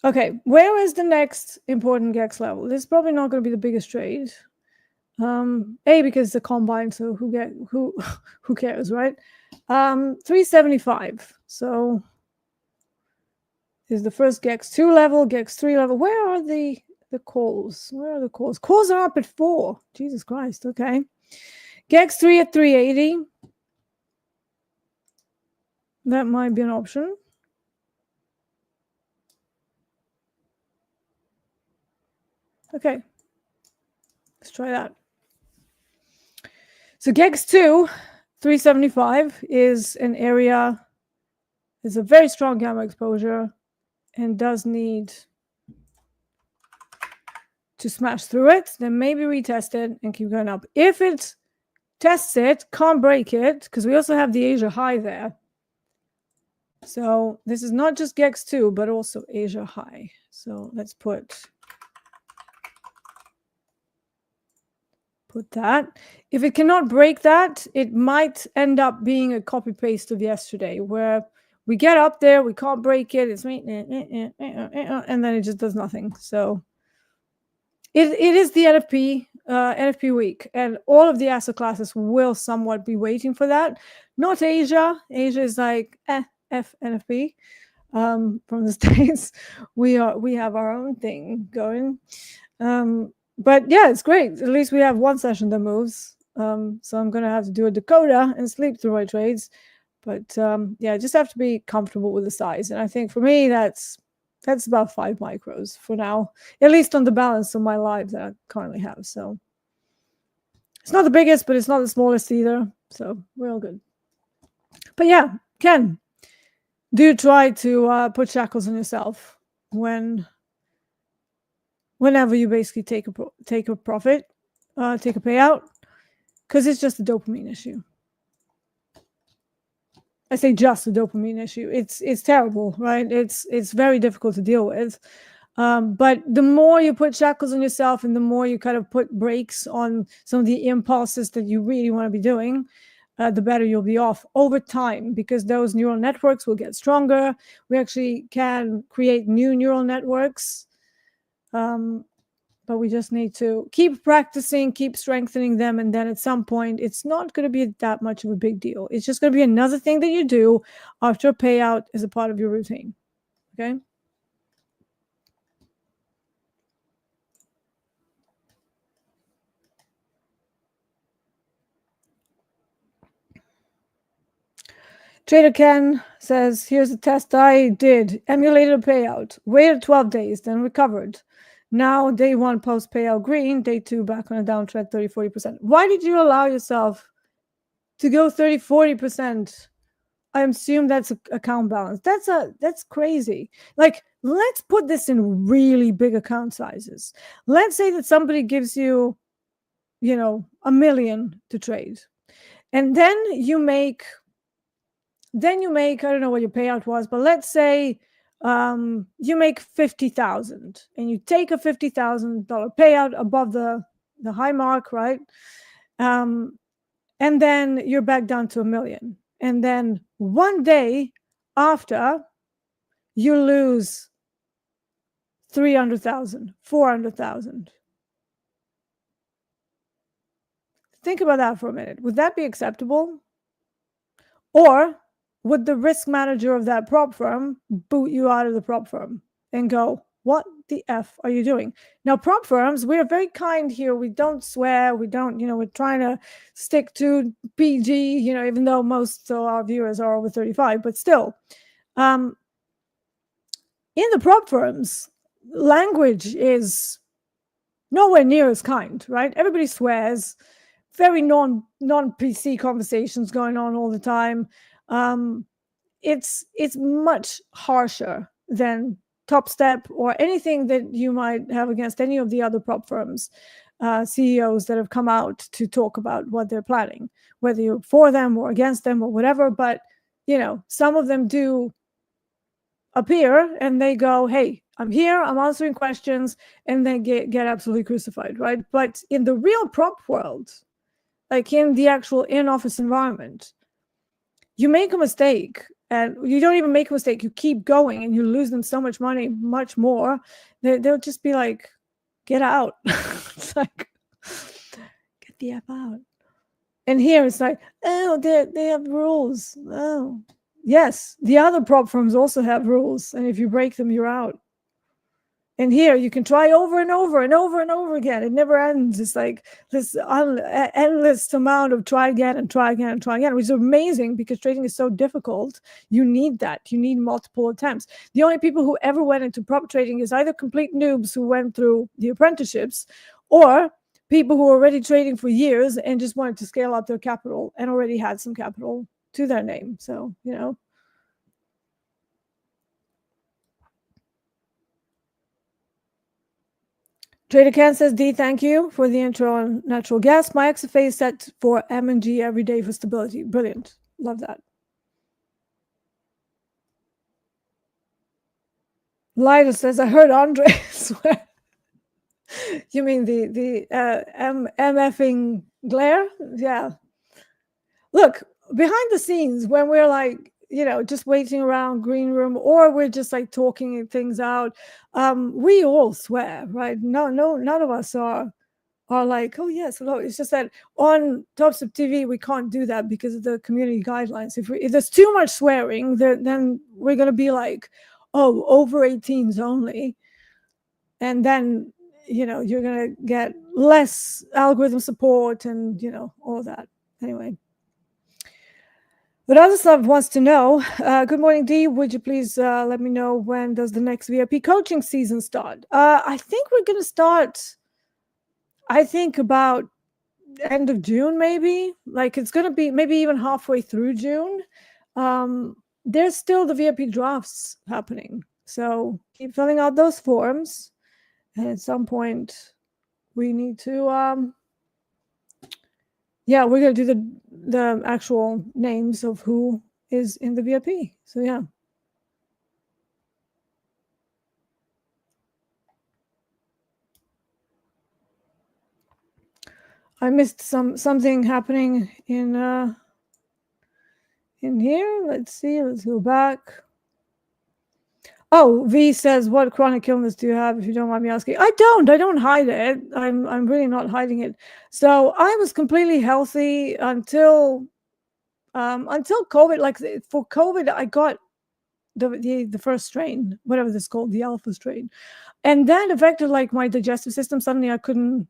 Okay, where is the next important GEX level? This is probably not going to be the biggest trade. Because it's a combine, so who cares, right? 375. So is the first GEX 2 level, GEX 3 level. Where are the calls? Where are the calls? Calls are up at 4. Jesus Christ. Okay. GEX 3 at 380. That might be an option. Okay. Let's try that. So GEX 2, 375 is an area, is a very strong gamma exposure and does need to smash through it, then maybe retest it and keep going up. If it tests it, can't break it, because we also have the Asia high there. So this is not just GEX2, but also Asia high. So let's put that. If it cannot break that, it might end up being a copy paste of yesterday, where we get up there, we can't break it, it's and then it just does nothing. So it is the NFP week, and all of the asset classes will somewhat be waiting for that. Not Asia. Asia is like F NFP. From the States, we have our own thing going. But yeah, it's great. At least we have one session that moves. So I'm gonna have to do a decoder and sleep through my trades. But yeah, just have to be comfortable with the size. And I think for me, that's about 5 micros for now, at least on the balance of my live that I currently have. So it's not the biggest, but it's not the smallest either. So we're all good. But yeah, Ken, do try to put shackles on yourself whenever you basically take a profit, take a payout, because it's just a dopamine issue. I say just a dopamine issue. It's terrible, right? It's very difficult to deal with. But the more you put shackles on yourself and the more you kind of put brakes on some of the impulses that you really want to be doing, the better you'll be off over time, because those neural networks will get stronger. We actually can create new neural networks. But we just need to keep practicing, keep strengthening them. And then at some point, it's not going to be that much of a big deal. It's just going to be another thing that you do after a payout as a part of your routine. Okay. Trader Ken says, here's a test I did. Emulated a payout. Waited 12 days, then recovered. Now, day 1 post-payout green, day 2 back on a downtrend 30-40%. Why did you allow yourself to go 30-40%? I assume that's account balance. That's crazy. Like, let's put this in really big account sizes. Let's say that somebody gives you, $1 million to trade. And then you make, I don't know what your payout was, but let's say you make 50,000 and you take a $50,000 payout above the high mark, right? And then you're back down to $1 million. And then one day after, you lose 300,000, 400,000. Think about that for a minute. Would that be acceptable? Or would the risk manager of that prop firm boot you out of the prop firm and go, what the F are you doing? Now, prop firms, we are very kind here. We don't swear. We don't, we're trying to stick to PG, even though most of our viewers are over 35, but still. In the prop firms, language is nowhere near as kind, right? Everybody swears. Very non-PC conversations going on all the time. It's much harsher than Topstep or anything that you might have against any of the other prop firms, CEOs that have come out to talk about what they're planning, whether you're for them or against them or whatever. But, some of them do appear and they go, hey, I'm here, I'm answering questions, and then get absolutely crucified, right? But in the real prop world, like in the actual in-office environment, you make a mistake and you don't even make a mistake. You keep going and you lose them so much money, much more. They'll just be like, get out. It's like, get the F out. And here it's like, oh, they have rules. Oh, yes. The other prop firms also have rules. And if you break them, you're out. And here you can try over and over and over and over again. It never ends. It's like this endless amount of try again and try again and try again, which is amazing because trading is so difficult. You need that. You need multiple attempts. The only people who ever went into prop trading is either complete noobs who went through the apprenticeships or people who were already trading for years and just wanted to scale up their capital and already had some capital to their name. So, Trader Ken says, D, thank you for the intro on natural gas. My XFA is set for M&G every day for stability. Brilliant. Love that. Lyda says, I heard Andre swear. You mean the MFing glare? Yeah. Look, behind the scenes, when we're like, just waiting around green room, or we're just like talking things out, we all swear, right? No, none of us are like, oh yes, hello. It's just that on TopstepTV we can't do that because of the community guidelines. If there's too much swearing, then we're gonna be like, oh, over 18s only, and then you're gonna get less algorithm support and all that. Anyway. But Radoslav wants to know, good morning, Dee. Would you please let me know when does the next VIP coaching season start? I think we're going to start, about end of June, maybe. Like it's going to be maybe even halfway through June. There's still the VIP drafts happening. So keep filling out those forms. And at some point, we need to... yeah, we're going to do the actual names of who is in the VIP. So yeah. I missed something happening in here. Let's see. Let's go back. Oh, V says, what chronic illness do you have, if you don't mind me asking? I don't hide it. I'm really not hiding it. So I was completely healthy until COVID. Like for COVID, I got the first strain, whatever this is called, the alpha strain, and that affected like my digestive system. Suddenly I couldn't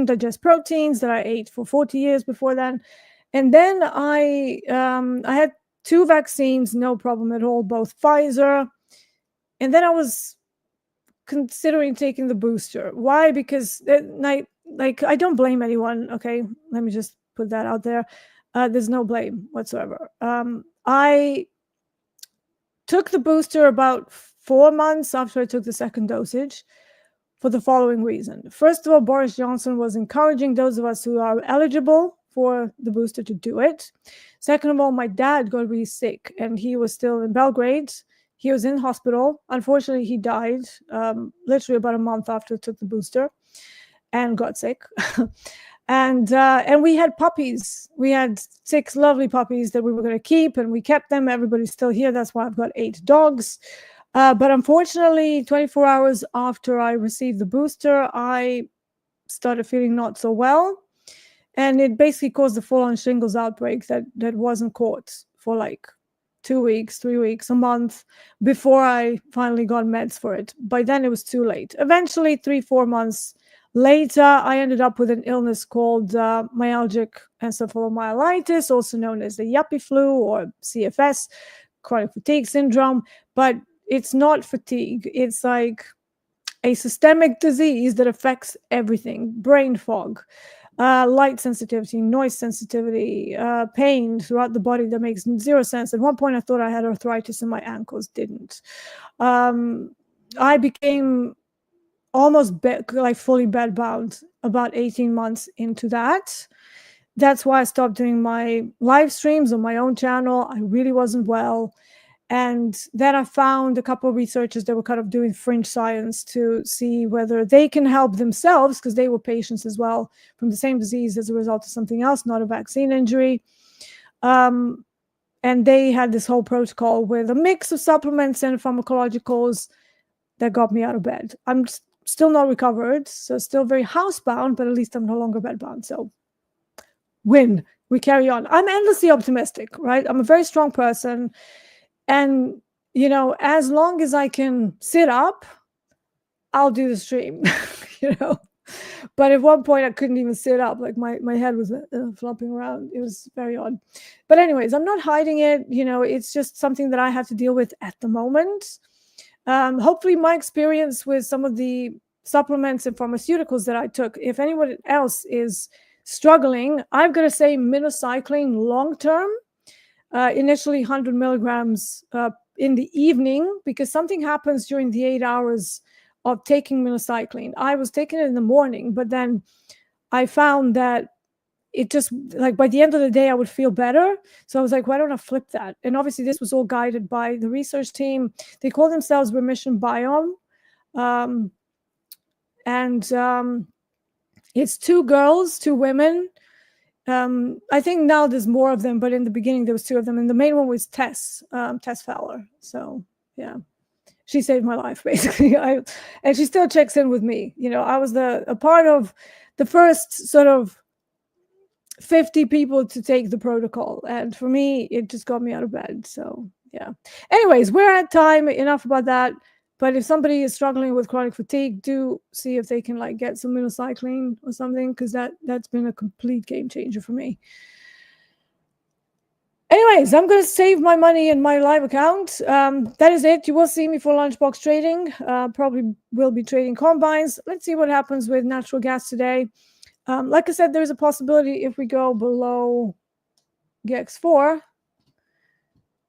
digest proteins that I ate for 40 years before then. And then I had 2 vaccines, no problem at all, both Pfizer. And then I was considering taking the booster. Why? Because I don't blame anyone. Okay, let me just put that out there. There's no blame whatsoever. I took the booster about 4 months after I took the second dosage for the following reason. First of all, Boris Johnson was encouraging those of us who are eligible for the booster to do it. Second of all, my dad got really sick and he was still in Belgrade. He was in hospital. Unfortunately, he died literally about a month after I took the booster and got sick. And we had puppies. We had 6 lovely puppies that we were going to keep, and we kept them. Everybody's still here. That's why I've got 8 dogs. But unfortunately, 24 hours after I received the booster, I started feeling not so well. And it basically caused a full-on shingles outbreak that wasn't caught for like 2 weeks, 3 weeks, a month before I finally got meds for it. By then, it was too late. Eventually, 3-4 months later, I ended up with an illness called myalgic encephalomyelitis, also known as the yuppie flu or CFS, chronic fatigue syndrome. But it's not fatigue. It's like a systemic disease that affects everything: brain fog, light sensitivity, noise sensitivity, pain throughout the body that makes 0 sense. At one point, I thought I had arthritis in my ankles. Didn't. I became almost fully bedbound about 18 months into that. That's why I stopped doing my live streams on my own channel. I really wasn't well. And then I found a couple of researchers that were kind of doing fringe science to see whether they can help themselves, because they were patients as well from the same disease as a result of something else, not a vaccine injury. And they had this whole protocol with a mix of supplements and pharmacologicals that got me out of bed. I'm still not recovered, so still very housebound, but at least I'm no longer bedbound. So win. We carry on. I'm endlessly optimistic, right? I'm a very strong person. And, as long as I can sit up, I'll do the stream, But at one point, I couldn't even sit up. Like my head was flopping around. It was very odd. But anyways, I'm not hiding it. It's just something that I have to deal with at the moment. Hopefully my experience with some of the supplements and pharmaceuticals that I took, if anyone else is struggling, I've got to say minocycline long-term, initially 100 milligrams in the evening, because something happens during the 8 hours of taking minocycline. I was taking it in the morning, but then I found that it just, like, by the end of the day, I would feel better. So I was like, why don't I flip that? And obviously this was all guided by the research team. They call themselves Remission Biome. It's 2 girls, 2 women. I think now there's more of them, but in the beginning there was 2 of them. And the main one was Tess Fowler. So yeah, she saved my life, basically. And she still checks in with me. You know, I was a part of the first sort of 50 people to take the protocol, and for me it just got me out of bed. So yeah, anyways, we're at time, enough about that. But if somebody is struggling with chronic fatigue, do see if they can like get some minocycline or something, because that's been a complete game changer for me. Anyways, I'm going to save my money in my live account. That is it. You will see me for lunchbox trading. Probably will be trading combines. Let's see what happens with natural gas today. Like I said, there's a possibility if we go below GEX4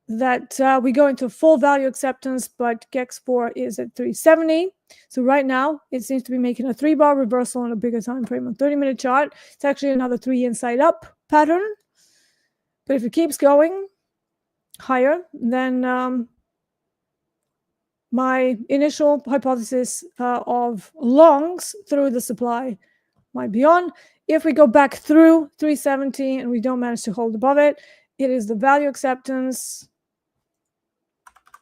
that we go into full value acceptance, but GEX4 is at 370. So right now, it seems to be making a 3-bar reversal on a bigger time frame on 30-minute chart. It's actually another 3 inside up pattern. But if it keeps going higher, then my initial hypothesis of longs through the supply might be on. If we go back through 370 and we don't manage to hold above it, it is the value acceptance.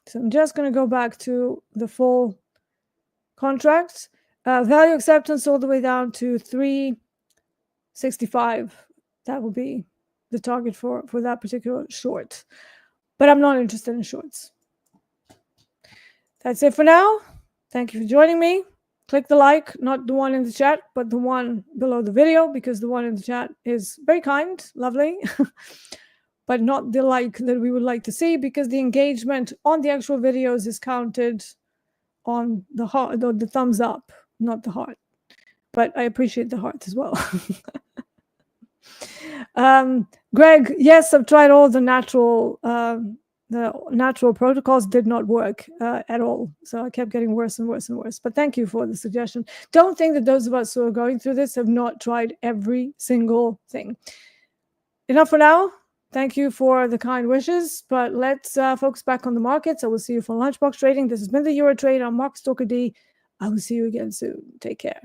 So I'm just going to go back to the full contract. Value acceptance all the way down to 365. That will be the target for that particular short. But I'm not interested in shorts. That's it for now. Thank you for joining me. Click the like, not the one in the chat, but the one below the video, because the one in the chat is very kind, lovely, but not the like that we would like to see, because the engagement on the actual videos is counted on the heart, the thumbs up, not the heart. But I appreciate the heart as well. Greg, yes, I've tried all the natural protocols, did not work at all. So I kept getting worse and worse and worse. But thank you for the suggestion. Don't think that those of us who are going through this have not tried every single thing. Enough for now. Thank you for the kind wishes, but let's focus back on the markets. I will see you for lunchbox trading. This has been the Euro Trade. I'm Mark Stalker D. I will see you again soon. Take care.